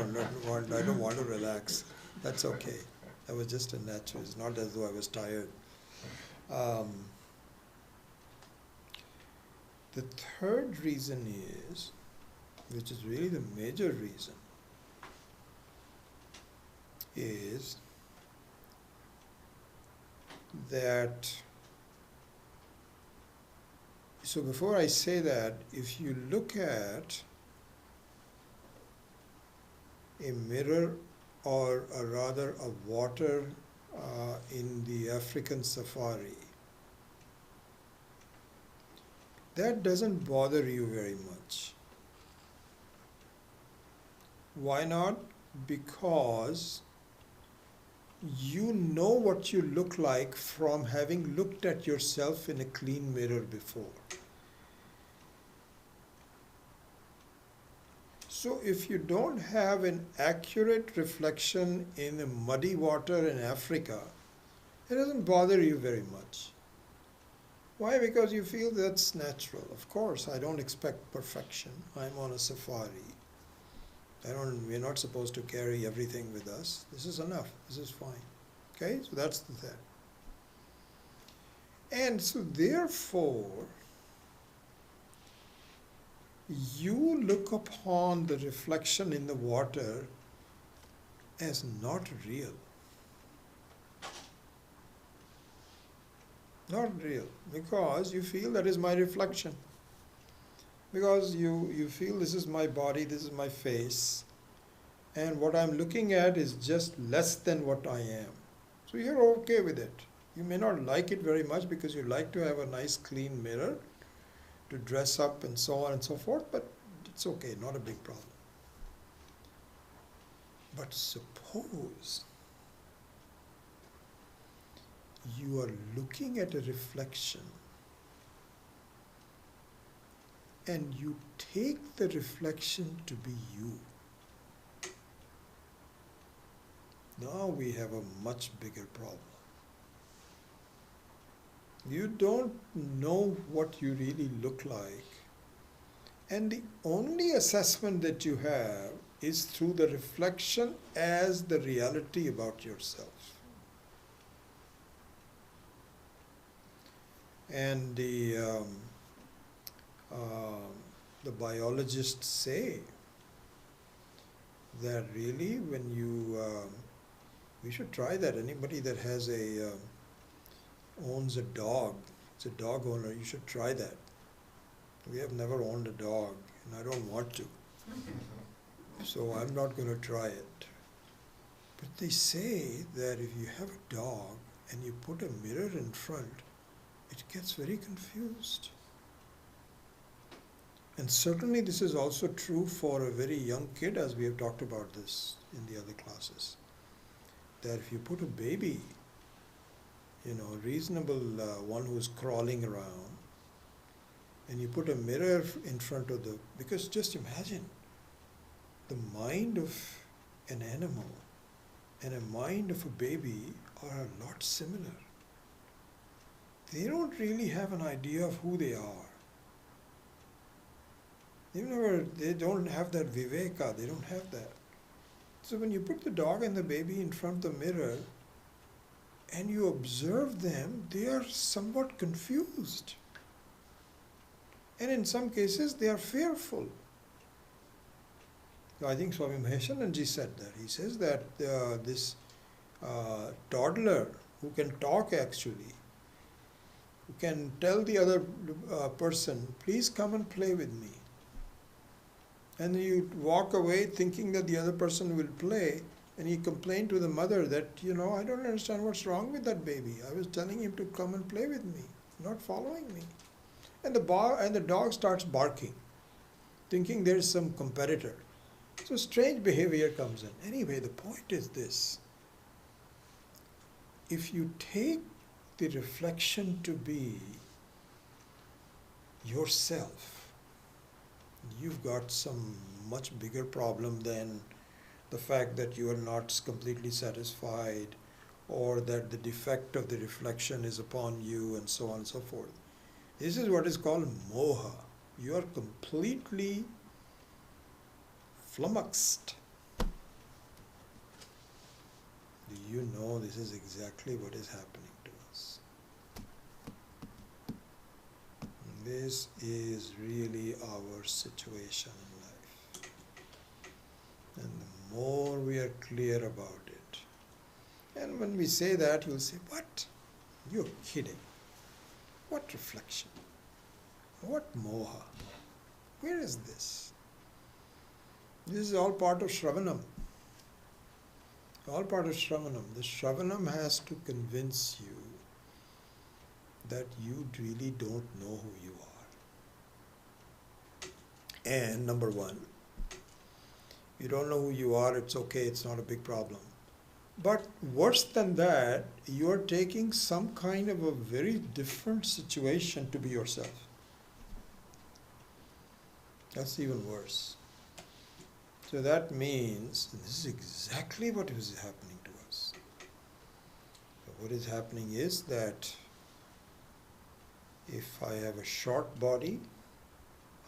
don't want to relax. That's okay. That was just a natural. It's not as though I was tired. The third reason is, which is really the major reason, is that, so before I say that, if you look at a mirror, or rather a water in the African safari, that doesn't bother you very much. Why not? Because you know what you look like from having looked at yourself in a clean mirror before. So if you don't have an accurate reflection in the muddy water in Africa, it doesn't bother you very much. Why? Because you feel that's natural. Of course, I don't expect perfection. I'm on a safari. We're not supposed to carry everything with us. This is enough. This is fine. Okay? So that's the thing. And so therefore, you look upon the reflection in the water as not real. Not real. Because you feel that is my reflection. Because you feel this is my body, this is my face, and what I'm looking at is just less than what I am. So you're okay with it. You may not like it very much because you like to have a nice clean mirror to dress up and so on and so forth, but it's okay, not a big problem. But suppose you are looking at a reflection and you take the reflection to be you. Now we have a much bigger problem. You don't know what you really look like, and the only assessment that you have is through the reflection as the reality about yourself. And the biologists say that really when we should try that. Anybody that has owns a dog, it's a dog owner, you should try that. We have never owned a dog, and I don't want to. So I'm not going to try it. But they say that if you have a dog and you put a mirror in front, it gets very confused. And certainly this is also true for a very young kid, as we have talked about this in the other classes. That if you put a baby, a reasonable one who's crawling around, and you put a mirror in front of because just imagine, the mind of an animal and a mind of a baby are a lot similar. They don't really have an idea of who they are. They don't have that viveka, they don't have that. So when you put the dog and the baby in front of the mirror and you observe them, they are somewhat confused. And in some cases, they are fearful. I think Swami Maheshananji said that. He says that this toddler who can talk actually, who can tell the other person, please come and play with me. And you walk away thinking that the other person will play, and you complain to the mother that, I don't understand what's wrong with that baby. I was telling him to come and play with me, not following me. And the dog starts barking, thinking there's some competitor. So strange behavior comes in. Anyway, the point is this. If you take the reflection to be yourself, you've got some much bigger problem than the fact that you are not completely satisfied, or that the defect of the reflection is upon you, and so on and so forth. This is what is called moha. You are completely flummoxed. Do you know this is exactly what is happening to us? This is really our situation in life. And the more we are clear about it, and when we say that, you'll say, what? You're kidding. What reflection? What moha? Where is this? This is all part of Shravanam. All part of Shravanam. The Shravanam has to convince you that you really don't know who you are. And number one, you don't know who you are, it's okay, it's not a big problem. But worse than that, you are taking some kind of a very different situation to be yourself. That's even worse. So that means this is exactly what is happening to us. So what is happening is that If I have a short body,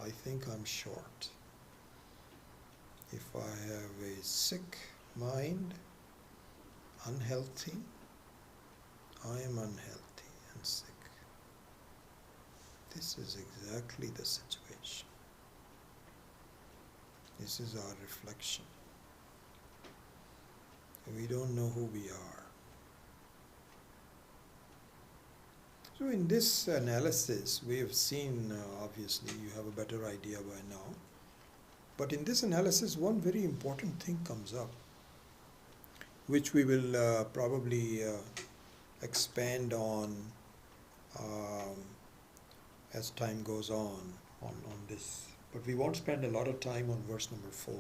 I think I'm short. If I have a sick mind, unhealthy, I am unhealthy and sick. This is exactly the situation. This is our reflection. We don't know who we are. So in this analysis, we have seen, obviously, you have a better idea by now. But in this analysis, one very important thing comes up, which we will probably expand on as time goes on this. But we won't spend a lot of time on verse number 4.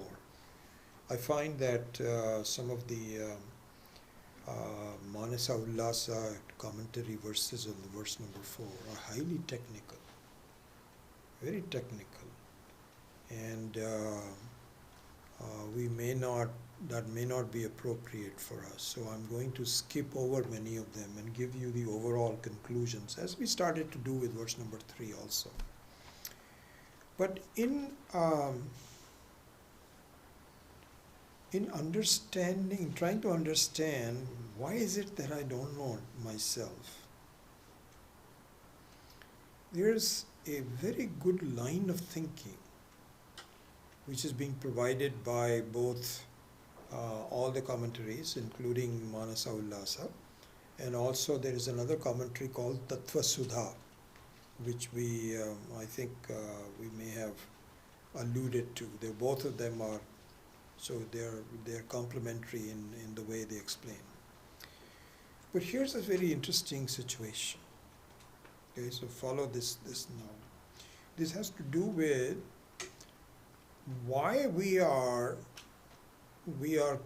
I find that some of the Manasa Ullasa commentary verses on the verse number 4 are highly technical, very technical, and that may not be appropriate for us. So I'm going to skip over many of them and give you the overall conclusions, as we started to do with verse number 3 also. But in understanding, trying to understand why is it that I don't know myself, there's a very good line of thinking which is being provided by both all the commentaries, including Manasa Ullasa, and also there is another commentary called Tattva Sudha, which I think we may have alluded to. Both of them are, so they're complementary in the way they explain. But here's a very interesting situation. Okay, so follow this now. This has to do with why we are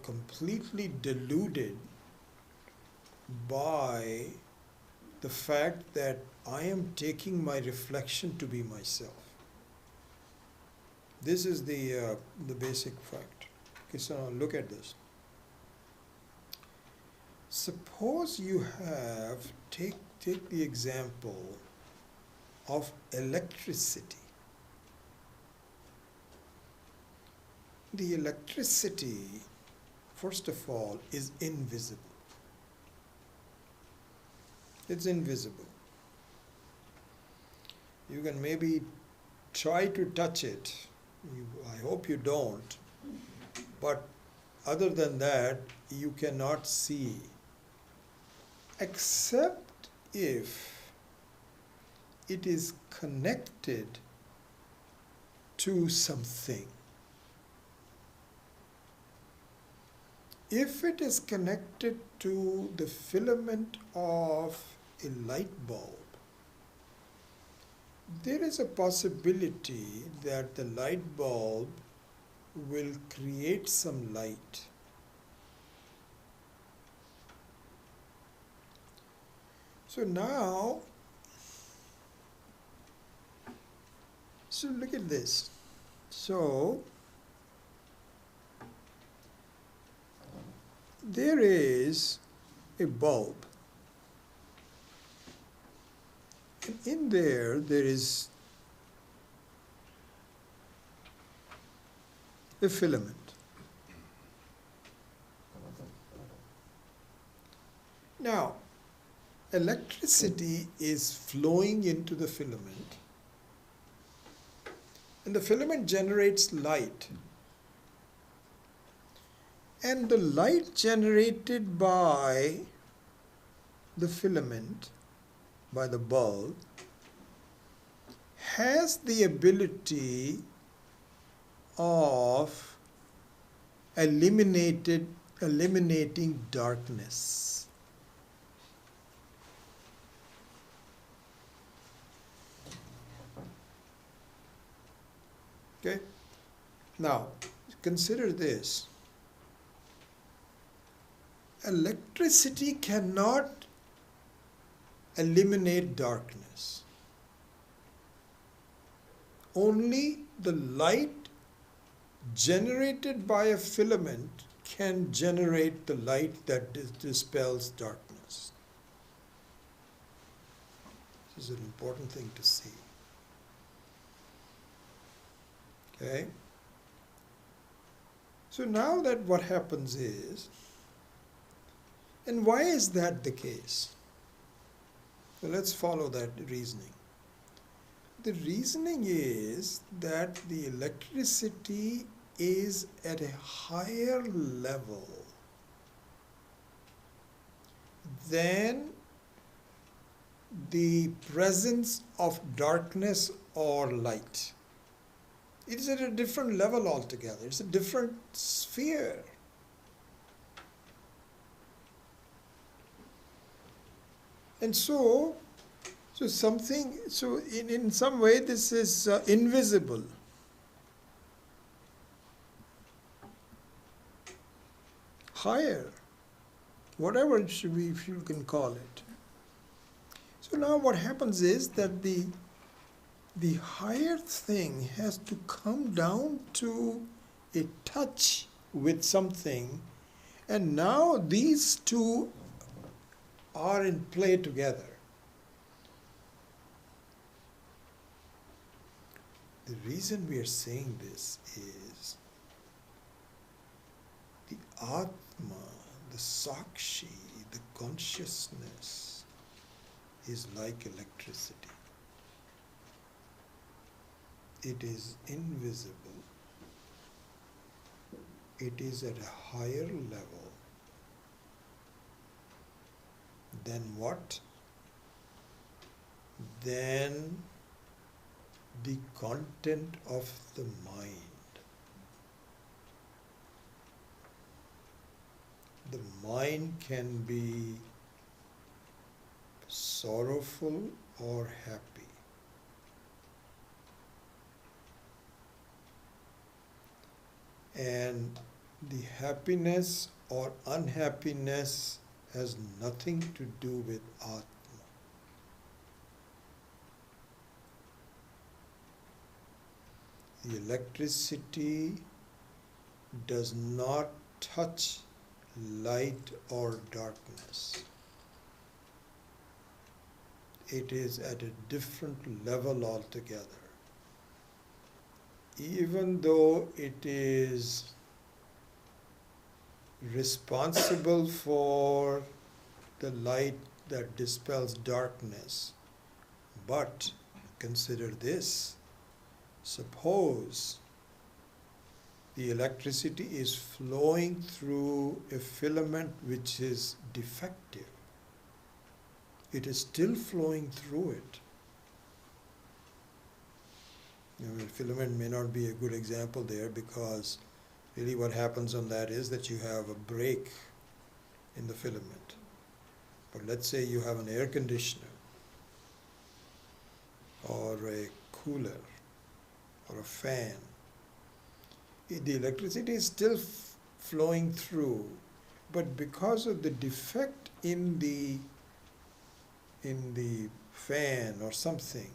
completely deluded by the fact that I am taking my reflection to be myself. This is the basic fact. Okay, so now look at this. Suppose you have, take the example of electricity. The electricity, first of all, is invisible. It's invisible. You can maybe try to touch it. I hope you don't. But other than that, you cannot see, except if it is connected to something. If it is connected to the filament of a light bulb, there is a possibility that the light bulb will create some light. So now, look at this. So there is a bulb, and in there is a filament. Now, electricity is flowing into the filament, and the filament generates light. And the light generated by the filament, by the bulb, has the ability of eliminating darkness. Okay? Now, consider this. Electricity cannot eliminate darkness. Only the light generated by a filament can generate the light that dispels darkness. This is an important thing to see. Okay? So now that what happens is, and why is that the case? So let's follow that reasoning. The reasoning is that the electricity is at a higher level than the presence of darkness or light. It is at a different level altogether. It's a different sphere. And so in some way this is invisible. Higher, whatever if you can call it. So now what happens is that the higher thing has to come down to a touch with something, and now these two are in play together. The reason we are saying this is the Atma, the Sakshi, the consciousness is like electricity. It is invisible. It is at a higher level than what? Than the content of the mind. The mind can be sorrowful or happy. And the happiness or unhappiness has nothing to do with Atma. The electricity does not touch light or darkness. It is at a different level altogether. Even though it is responsible for the light that dispels darkness, but consider this. Suppose the electricity is flowing through a filament which is defective. It is still flowing through it. A filament may not be a good example there, because really what happens on that is that you have a break in the filament. But let's say you have an air conditioner or a cooler or a fan. The electricity is still flowing through, but because of the defect in the fan or something,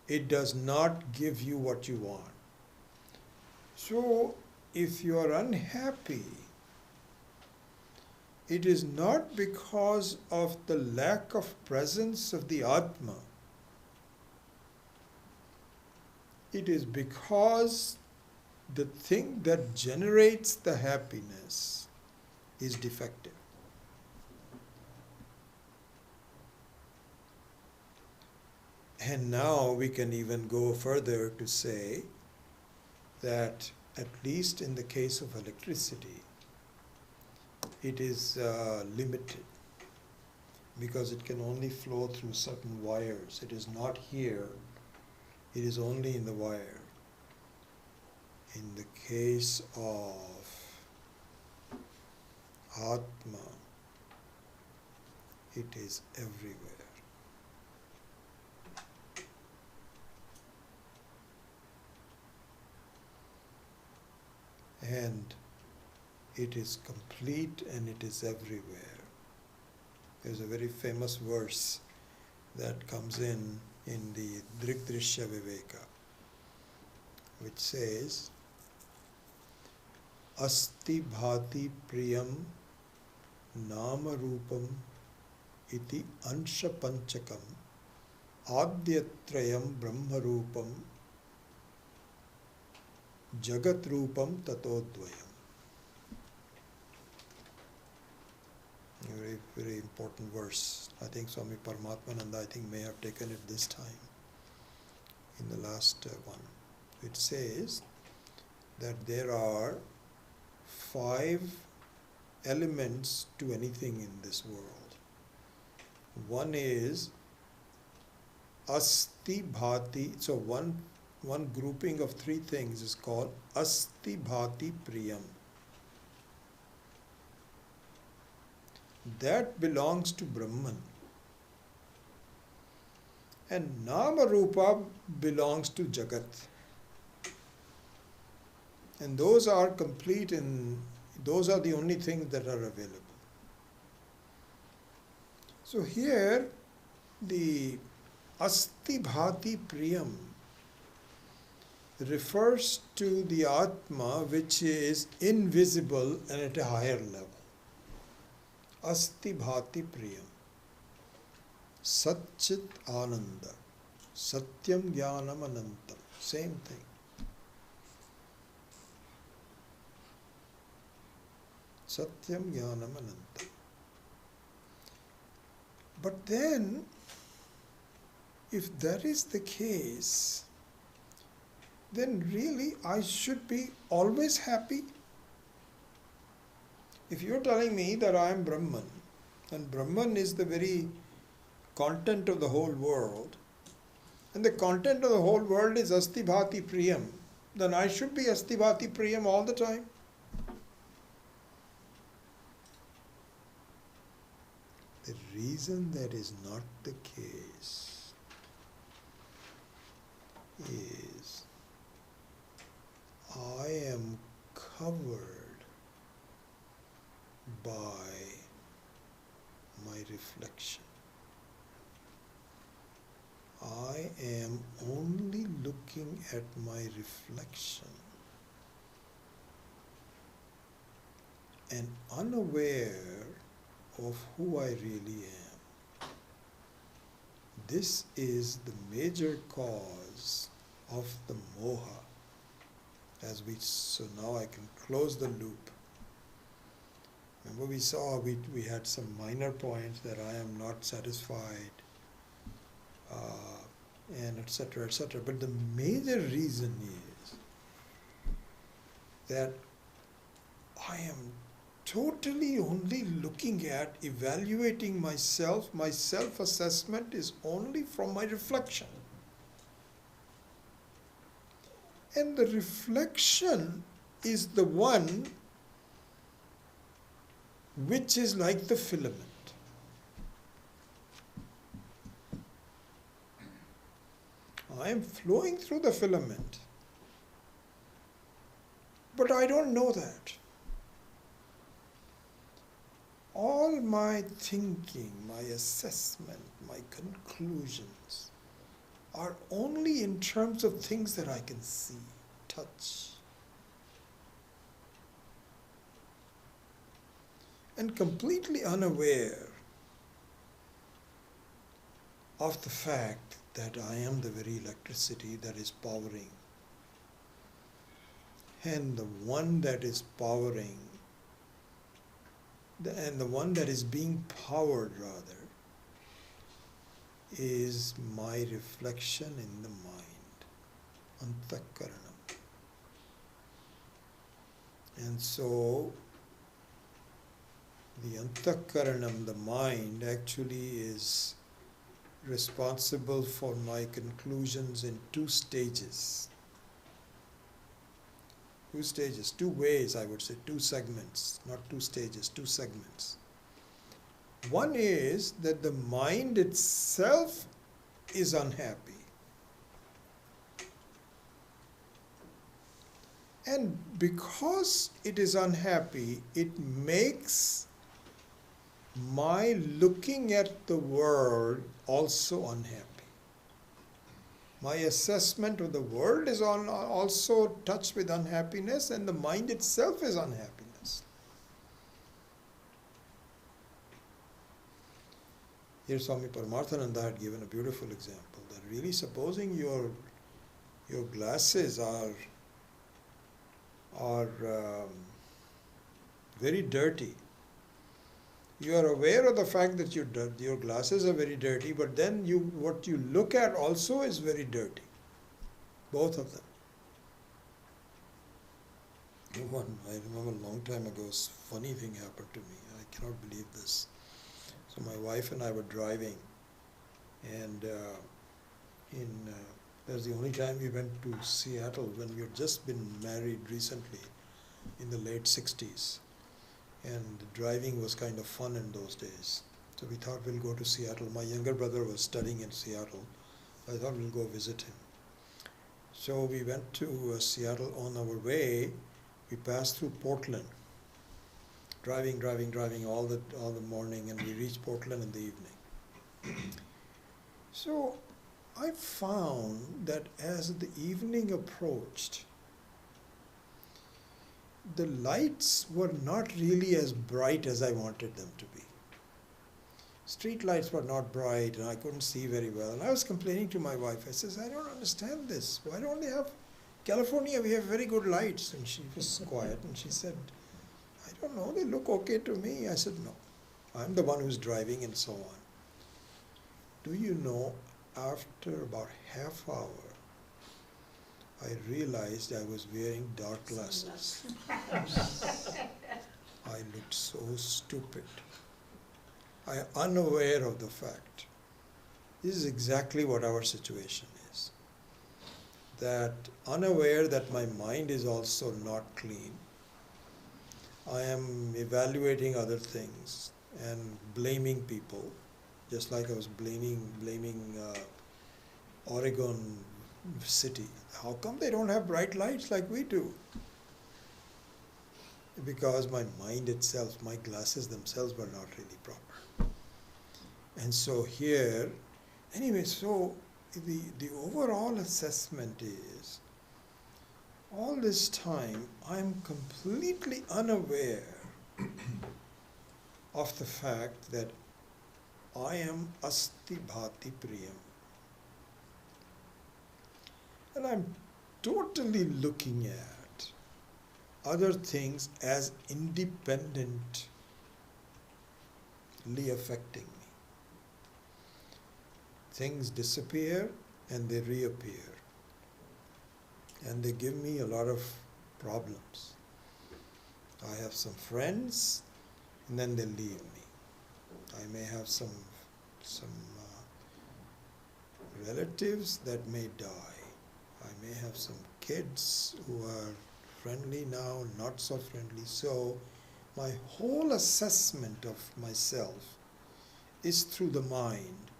it does not give you what you want. So if you are unhappy, it is not because of the lack of presence of the Atma. It is because the thing that generates the happiness is defective. And now we can even go further to say that, at least in the case of electricity, it is limited, because it can only flow through certain wires. It is not here, it is only in the wire. In the case of Atma, it is everywhere. And it is complete and it is everywhere. There's a very famous verse that comes in the Drigdrishya Viveka, which says, Asti bhati priyam nama rupam iti ansha panchakam Adyatrayam Brahmarupam Jagatrupam Tatodvayam. Very, very important verse. I think Swami Paramatmananda, may have taken it this time in the last one. It says that there are 5 elements to anything in this world. One is asti bhati. So one grouping of 3 things is called asti bhati priyam. That belongs to Brahman. And Nama Rupa belongs to Jagat. And those are complete, and those are the only things that are available. So here, the Asti Bhati Priyam refers to the Atma which is invisible and at a higher level. Asti Bhati Priyam. Satchit Ananda. Satyam Jnanam Anantam. Same thing. Satyam Jnanam Anantam. But then, if that is the case, then really I should be always happy. If you're telling me that I am Brahman, and Brahman is the very content of the whole world, and the content of the whole world is Asti Bhati Priyam, then I should be Asti Bhati Priyam all the time. The reason that is not the case is I am covered by my reflection. I am only looking at my reflection and unaware of who I really am. This is the major cause of the moha. So now I can close the loop. Remember we saw, we had some minor points that I am not satisfied, and etc., etc. But the major reason is that I am totally only looking at, evaluating myself. My self-assessment is only from my reflection. And the reflection is the one which is like the filament. I am flowing through the filament, but I don't know that. All my thinking, my assessment, my conclusions are only in terms of things that I can see, touch, and completely unaware of the fact that I am the very electricity that is powering. And the one that is powering, and the one that is being powered rather, is my reflection in the mind, antakaranam. And so, the antakaranam, the mind, actually is responsible for my conclusions in 2 stages. 2 stages, 2 ways I would say, 2 segments, not 2 stages, 2 segments. One is that the mind itself is unhappy. And because it is unhappy, it makes my looking at the world also unhappy. My assessment of the world is also touched with unhappiness, and the mind itself is unhappiness. Here Swami Paramarthananda had given a beautiful example that really supposing your glasses are very dirty. You are aware of the fact that your glasses are very dirty, but then what you look at also is very dirty. Both of them. I remember a long time ago, a funny thing happened to me. I cannot believe this. So my wife and I were driving, and that was the only time we went to Seattle when we had just been married recently in the late 60s. And driving was kind of fun in those days. So we thought we'll go to Seattle. My younger brother was studying in Seattle. I thought we'll go visit him. So we went to Seattle. On our way, we passed through Portland. Driving all the morning, and we reached Portland in the evening. So I found that as the evening approached, the lights were not really as bright as I wanted them to be. Street lights were not bright, and I couldn't see very well. And I was complaining to my wife. I says, I don't understand this. Why don't they have California? We have very good lights. And she was quiet, and she said, I don't know, they look okay to me. I said, no, I'm the one who's driving and so on. Do you know, after about half hour, I realized I was wearing dark glasses. I looked so stupid. I am unaware of the fact. This is exactly what our situation is. That unaware that my mind is also not clean. I am evaluating other things and blaming people, just like I was blaming Oregon City. How come they don't have bright lights like we do? Because my mind itself, my glasses themselves were not really proper. And so here, anyway, so the overall assessment is, all this time I'm completely unaware of the fact that I am asti bhati priyam. And I'm totally looking at other things as independently affecting me. Things disappear and they reappear. And they give me a lot of problems. I have some friends, and then they leave me. I may have some relatives that may die. I may have some kids who are friendly now, not so friendly. So my whole assessment of myself is through the mind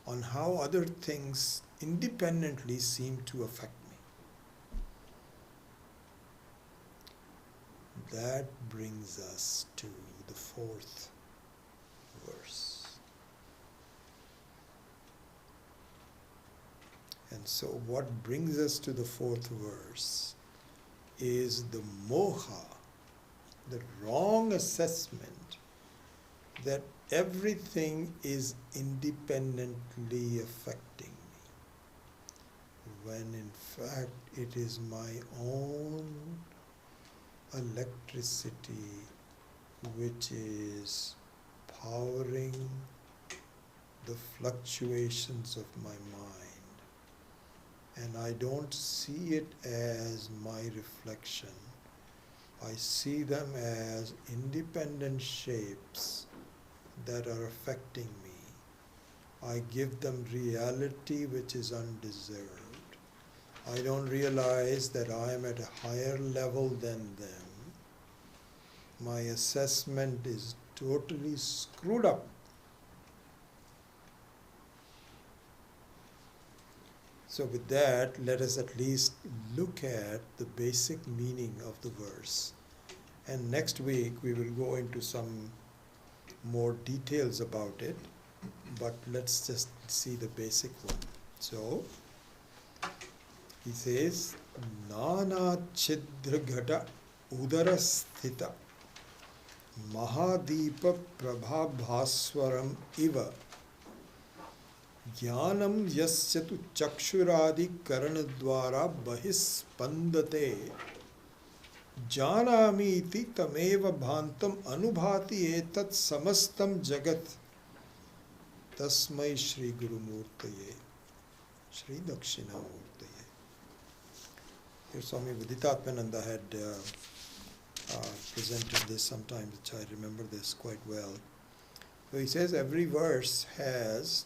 on how other things independently seem to affect me. That brings us to the fourth verse. And so what brings us to the fourth verse is the moha, the wrong assessment that everything is independently affecting me, when in fact it is my own electricity which is powering the fluctuations of my mind. And I don't see it as my reflection. I see them as independent shapes that are affecting me. I give them reality which is undeserved. I don't realize that I am at a higher level than them. My assessment is totally screwed up. So with that, let us at least look at the basic meaning of the verse. And next week we will go into some more details about it, but let's just see the basic one. So, he says, Nana Chidra Ghata Udara Sthita Mahadeepa Prabha Bhaswaram Iva Jnanam yasya tu chakshuradi karanadvara bahispandate janami iti tameva bhantam anubhati etat samastam jagat tasmai Shri Guru Murtaye Shri Dakshinamurtaye. Here Swami Viditatmananda had presented this sometimes, which I remember this quite well. So he says every verse has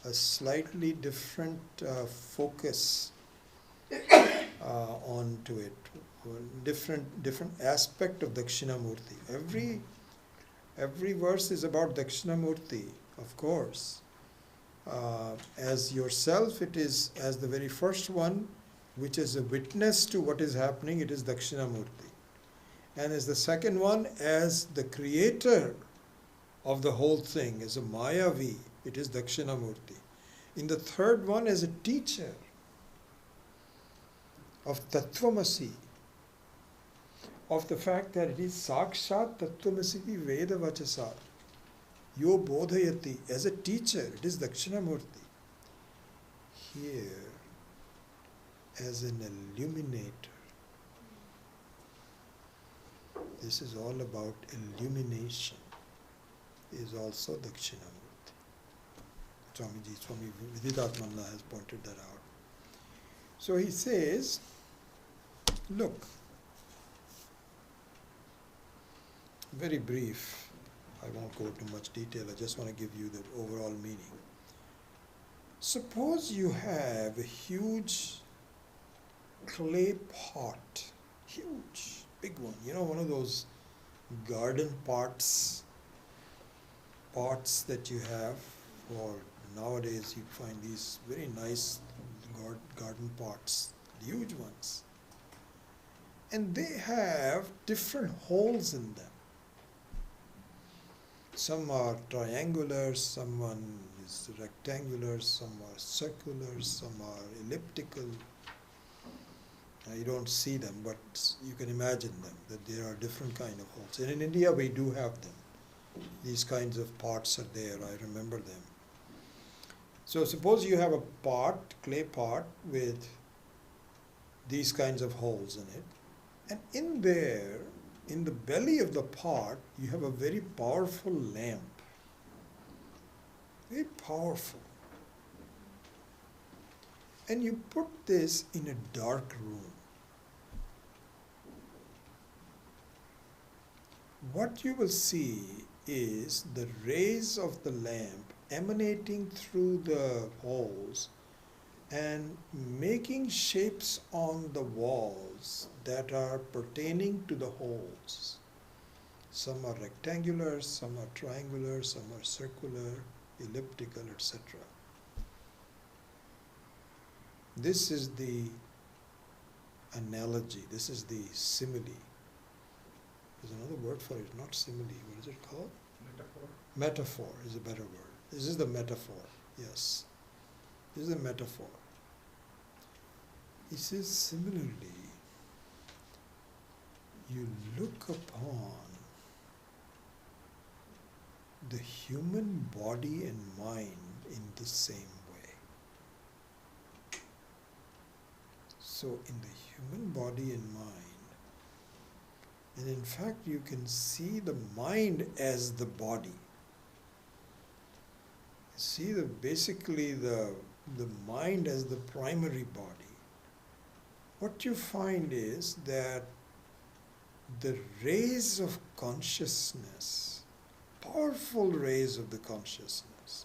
a slightly different focus onto it, different aspect of Dakshinamurti. Every verse is about Dakshinamurti, of course. As yourself, it is as the very first one, which is a witness to what is happening, it is Dakshinamurti. And as the second one, as the creator of the whole thing, as a Mayavi, it is Dakshinamurti. In the third one, as a teacher of Tattvamasi, of the fact that it is Sakshat Tattvamasi Veda Vachasa, Yo Bodhayati, as a teacher, it is Dakshinamurti. Here, as an illuminator, this is all about illumination, is also Dakshinamurti. Swami Viditatmananda has pointed that out. So he says, look, very brief, I won't go into much detail, I just want to give you the overall meaning. Suppose you have a huge clay pot, huge, big one, one of those garden pots that you have for nowadays. You find these very nice garden pots, huge ones, and they have different holes in them. Some are triangular, some is rectangular, some are circular, some are elliptical. You don't see them, but you can imagine them, that there are different kind of holes. And in India we do have them. These kinds of pots are there, I remember them. So suppose you have a pot, clay pot, with these kinds of holes in it, and in there, in the belly of the pot, you have a very powerful lamp. Very powerful. And you put this in a dark room. What you will see is the rays of the lamp emanating through the holes and making shapes on the walls that are pertaining to the holes. Some are rectangular, some are triangular, some are circular, elliptical, etc. This is the analogy, this is the simile. There's another word for it, not simile, what is it called? Metaphor. Metaphor is a better word. This is the metaphor, yes. This is a metaphor. He says, similarly, you look upon the human body and mind in the same way. So in the human body and mind, and in fact you can see the mind as the body. See basically the mind as the primary body. What you find is that the rays of consciousness, powerful rays of the consciousness,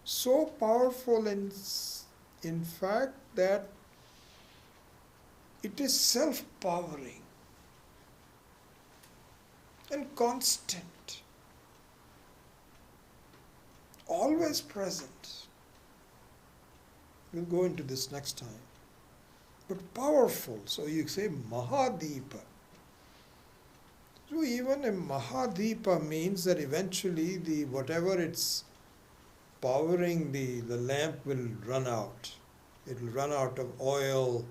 so powerful in fact that it is self-powering and constant, always present. We'll go into this next time. But powerful, so you say Mahadeepa. So even a Mahadeepa means that eventually whatever it's powering the lamp will run out. It will run out of oil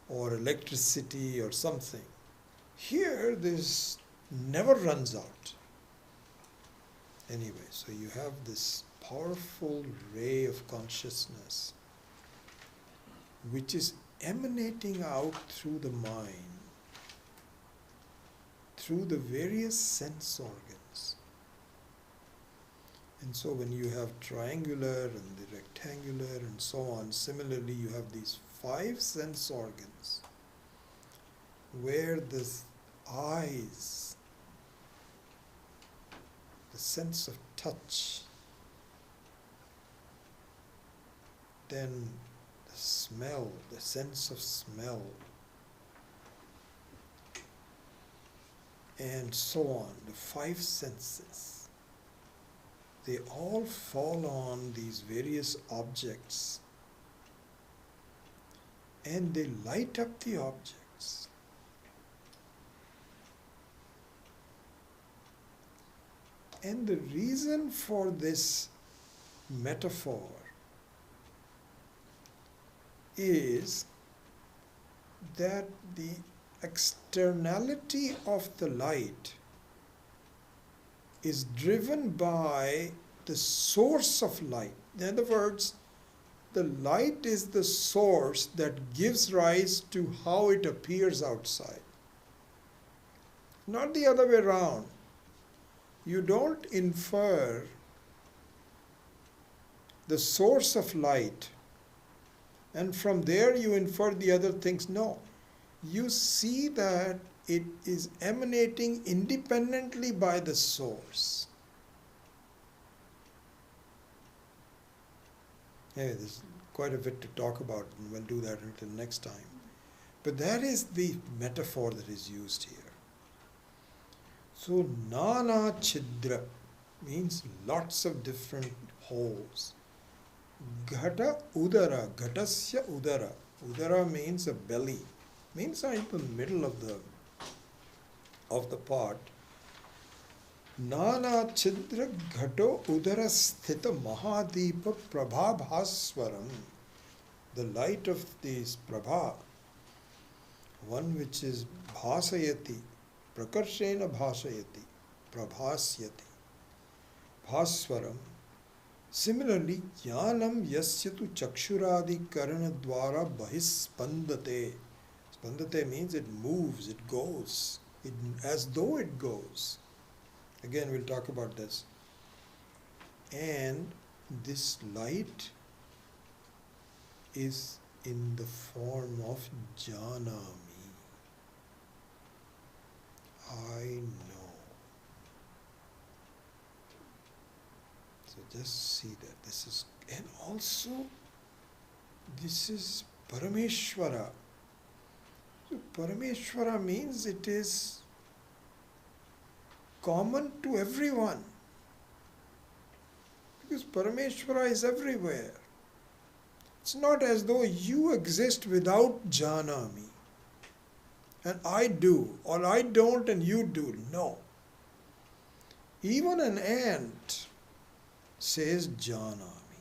or electricity or something. Here this never runs out. Anyway, so you have this powerful ray of consciousness which is emanating out through the mind, through the various sense organs. And so when you have triangular and the rectangular and so on, similarly you have these 5 sense organs where the eyes, the sense of touch, then the smell, the sense of smell, and so on, the 5 senses, they all fall on these various objects and they light up the objects. And the reason for this metaphor is that the externality of the light is driven by the source of light. In other words, the light is the source that gives rise to how it appears outside. Not the other way around. You don't infer the source of light and from there you infer the other things. No. You see that it is emanating independently by the source. Anyway, there's quite a bit to talk about, and we'll do that until next time. But that is the metaphor that is used here. So, nana chidra means lots of different holes. Ghata udara, ghatasya udara. Udara means a belly. Means in the middle of the pot. Nana chidra ghato udara sthita mahadeepa prabhabhaswaram. The light of this prabha, one which is bhasayati, prakarshena bhasayati, prabhasyati, bhaswaram. Similarly, jnanam yasyatu chakshuradi karana dvara bahispandate. Spandate means it moves, it goes, as though it goes. Again, we'll talk about this. And this light is in the form of janami. I know. So just see that this is, and also this is Parameshwara. So Parameshwara means it is common to everyone. Because Parameshwara is everywhere. It's not as though you exist without Janami. And I do, or I don't and you do. No. Even an ant says Janami.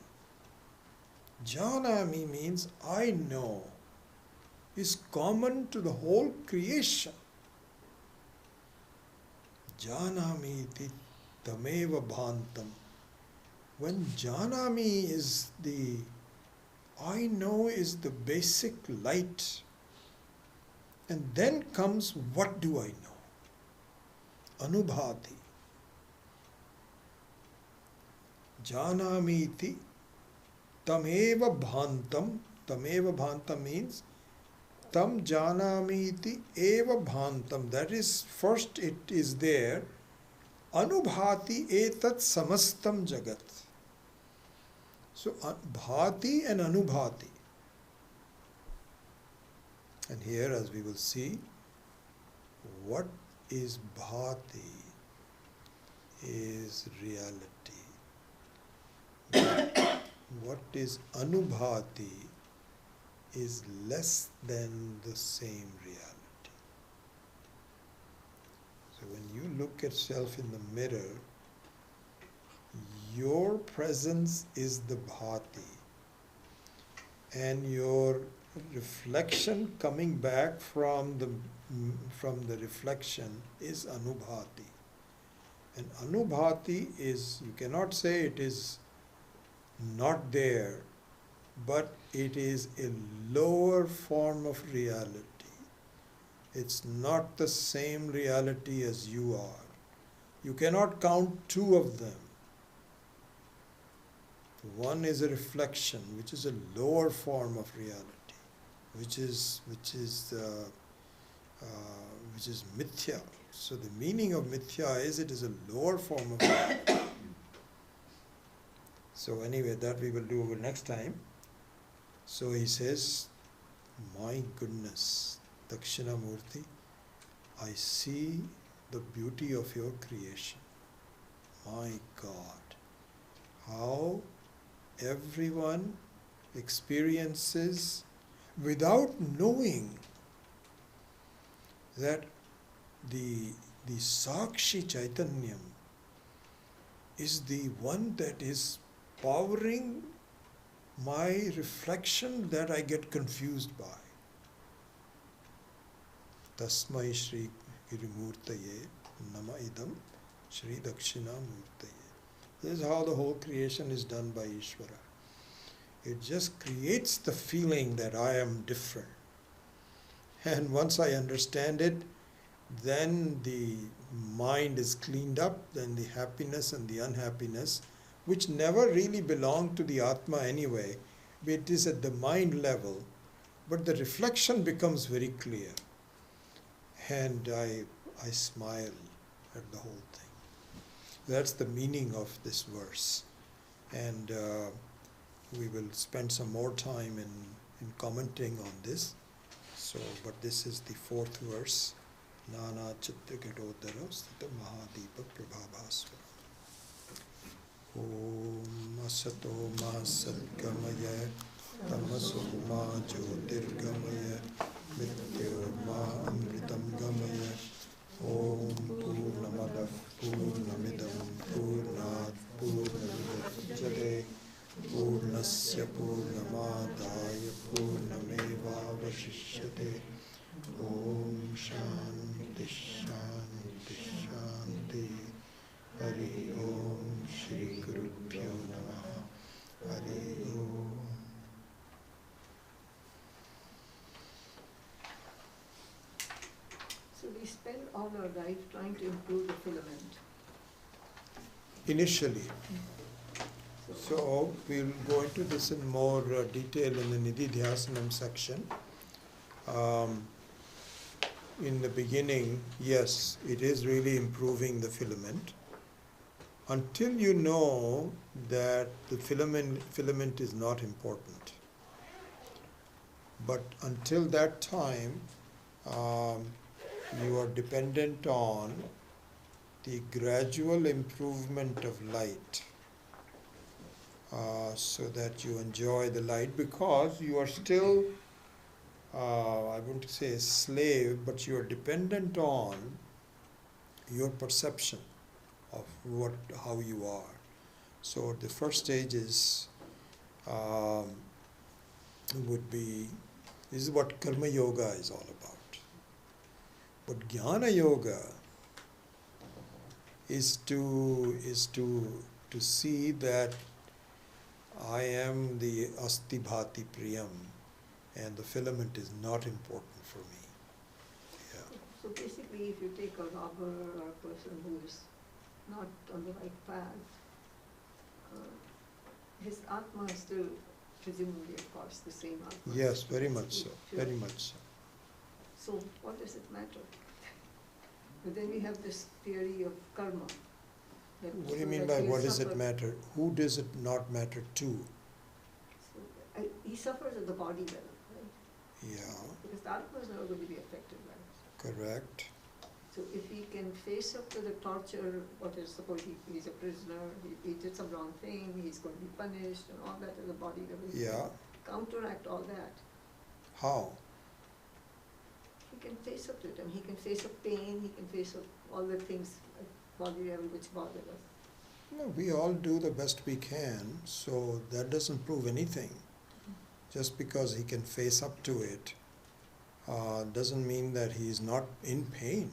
Janami means I know, is common to the whole creation. Janami iti tameva bhantam. When Janami is the I know is the basic light, and then comes what do I know? Anubhati. Janami iti tameva bhantam. Tameva bhantam means tam janami iti eva bhantam. That is, first it is there. Anubhati etat samastam jagat. So bhati and anubhati. And here, as we will see, what is bhati is reality. What is anubhati is less than the same reality. So when you look at yourself in the mirror, your presence is the bhati, and your reflection coming back from the reflection is anubhati. And anubhati is, you cannot say it is not there, but it is a lower form of reality. It's not the same reality as you are. You cannot count two of them. One is a reflection, which is a lower form of reality, which is mithya. So the meaning of mithya is it is a lower form of reality. So anyway, that we will do next time. So he says, my goodness, Dakshinamurti, I see the beauty of your creation. My God, how everyone experiences without knowing that the Sakshi Chaitanyam is the one that is powering my reflection that I get confused by. Tasmai Shri Girimurtaye Nama Idam Shri Dakshinamurtaye. This is how the whole creation is done by Ishvara. It just creates the feeling that I am different. And once I understand it, then the mind is cleaned up, then the happiness and the unhappiness, which never really belong to the Atma anyway, it is at the mind level, but the reflection becomes very clear. And I smile at the whole thing. That's the meaning of this verse. And we will spend some more time in commenting on this. So, but this is the fourth verse. Nana Chitta Gadodara Sthita Mahadeepa Prabhabhasvara. Om Asato Ma Satgamaya Tamaso Ma Jyotirgamaya Mrityo Ma Amritam Gamaya. Om Purnamada Purnamidam Purnat Purnamidachyate Purnasya Purnamadaya Purnameva Vashishyate. Om Shanti Shanti Shanti. Hari Om Shri Gurubhyo Namaha. Hari Om. So we spend all our life trying to improve the filament. Initially. So we'll go into this in more detail in the Nidhi Dhyasanam section. In the beginning, yes, it is really improving the filament. Until you know that the filament is not important. But until that time, you are dependent on the gradual improvement of light, so that you enjoy the light, because you are still, I wouldn't say a slave, but you are dependent on your perception of how you are. So the first stage is would be, this is what Karma Yoga is all about. But Jnana Yoga is to see that I am the Asti Bhati Priyam, and the filament is not important for me. Yeah. So basically, if you take a robber or a person who is not on the right path, his Atma is still presumably, of course, the same Atma. Yes, very much so. Very much so. So what does it matter? But then we have this theory of karma. What do you mean by what does it matter? Who does it not matter to? So, he suffers at the body level, right? Yeah. Because the Atma is never going to be affected by it. Correct. So if he can face up to the torture, what is, suppose he's a prisoner, he did some wrong thing, he's going to be punished and all that at the body level. Yeah. Counteract all that. How? He can face up to it, and he can face up pain, he can face up all the things at body level which bother us. No, we all do the best we can, so that doesn't prove anything. Just because he can face up to it doesn't mean that he is not in pain.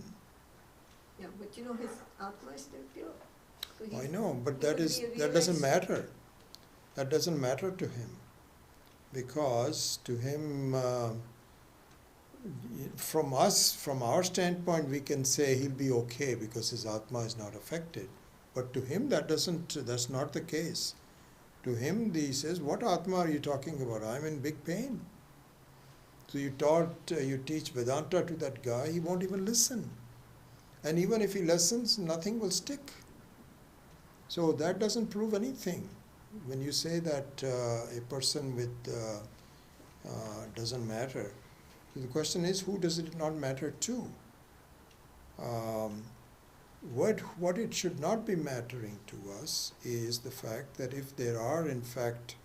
Yeah, but you know, his Atma is still pure. So I know, but he that could be a doesn't realized- matter. that doesn't matter to him, because to him, from our standpoint, we can say he'll be okay because his Atma is not affected. But to him, that's not the case. To him, he says, what Atma are you talking about? I'm in big pain. So you teach Vedanta to that guy, he won't even listen. And even if he listens, nothing will stick. So that doesn't prove anything. When you say that a person with doesn't matter, the question is, who does it not matter to? What it should not be mattering to us is the fact that if there are in fact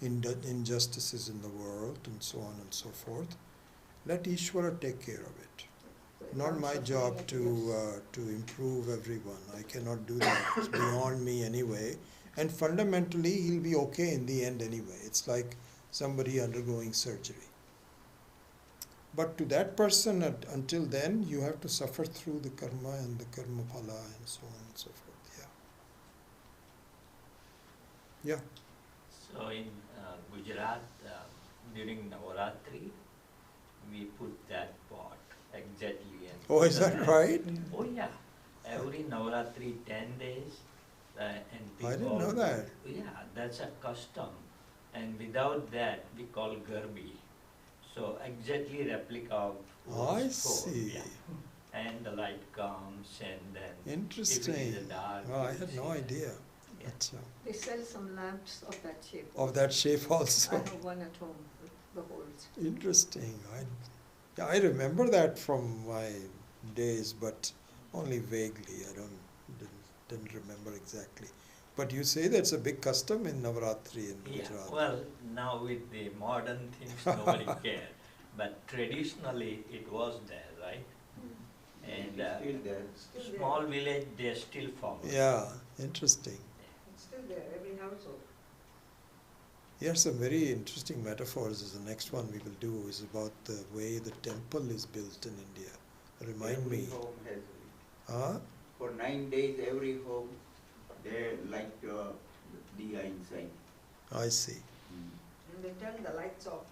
injustices in the world and so on and so forth, let Ishvara take care of it. Not my job to improve everyone. I cannot do that. It's beyond me anyway. And fundamentally, he'll be okay in the end anyway. It's like somebody undergoing surgery. But to that person, until then, you have to suffer through the karma and the karma phala and so on and so forth. Yeah. So in Gujarat, during Navaratri, we put that pot exactly. And Oh, is that right? Oh yeah, every Navaratri 10 days, and people. I didn't know that. Yeah, that's a custom, and without that we call garbi. So exactly replica of. I those four, see. yeah. And the light comes, and then if it Interesting. is a dark. Oh, I you had see no that. idea. Yeah. Achha. They sell some lamps of that shape. Of that shape I also. have one at home with the holes. Interesting. I remember that from my days, but only vaguely. Didn't remember exactly. But you say that's a big custom in Navaratri in Yeah, Gujarat. well, now with the modern things, nobody cares. But traditionally, it was there, right? And It's still there. Still there. small village, they still follow. Yeah, interesting. It's still there, every household. Here some very interesting metaphors. Is the next one we will do is about the way the temple is built in India. Remind Every me. home has, Huh? for 9 days, every home, they light diya inside. I see. And they turn the lights off.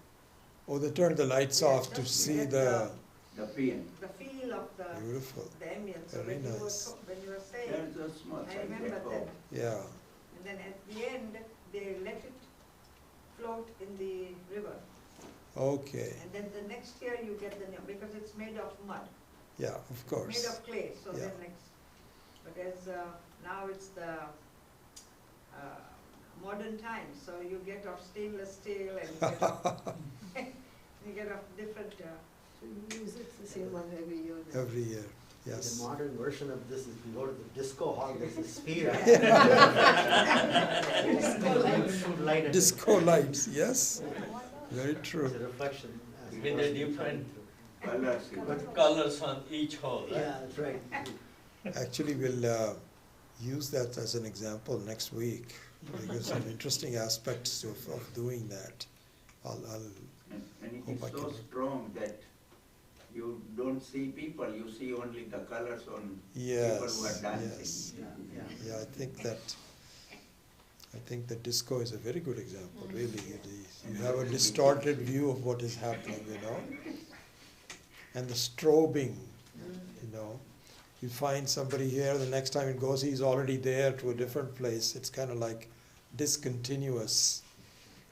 Oh, they turned the lights Yeah, off to just to see get the The PM. The feel of the beautiful. ambience. So Very when you were nice. when you were saying, There's a small I size remember at that. home. Yeah. And then at the end, they let it float in the river. Okay. And then the next year you get the new, because it's made of mud, Yeah, of made course. of clay, so Yeah. then next, but as now it's the modern times, so you get of stainless steel and you get of, you get of different, so you use it the same one every year. then. Every year. The Yes. modern version of this is you go to the disco hall, there's a sphere. Light at Disco lights, yes. Very It's true. a reflection. as With opposed the to different Colors. in it. But colors on each hole, right? Yeah, that's right. Actually, we'll use that as an example next week. Because some interesting aspects of doing that. I'll And it Hope I is so can- strong that you don't see people, you see only the colors on people yes, who are dancing. yes. Yeah. Yeah, I think that disco is a very good example, really. You have a distorted view of what is happening, and the strobing, You find somebody here, the next time it goes, he's already there to a different place. It's kind of like discontinuous.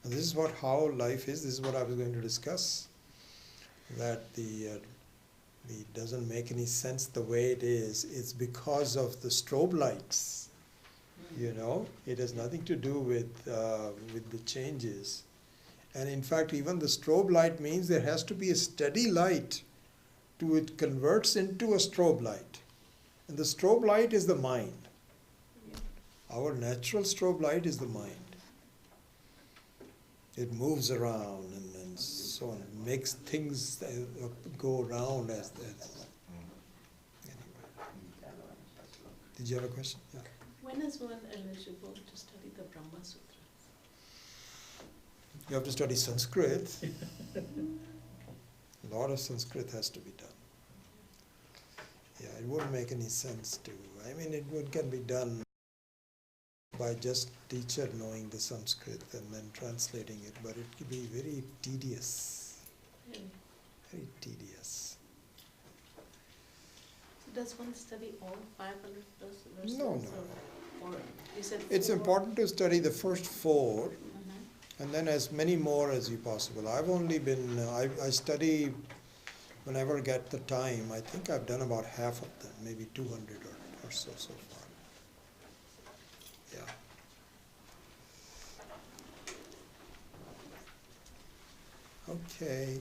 And this is how life is. This is what I was going to discuss. That it doesn't make any sense the way it is. It's because of the strobe lights. It has nothing to do with the changes. And in fact, even the strobe light means there has to be a steady light to it converts into a strobe light. And the strobe light is the mind. Our natural strobe light is the mind. It moves around and so on. It makes things go around as anyway. Did you have a question? Yeah. When is one eligible to study the Brahma Sutra? You have to study Sanskrit. A lot of Sanskrit has to be done. Yeah, it wouldn't make any sense to. It can be done by just teacher knowing the Sanskrit and then translating it, but it could be very tedious, Really? very tedious. So does one study all 500 plus verses? No, no. Or you said It's 4? important to study the first 4 Mhm. and then as many more as you possible. I've only been, I study whenever I get the time. I think I've done about half of them, maybe 200 or so far. Yeah. Okay.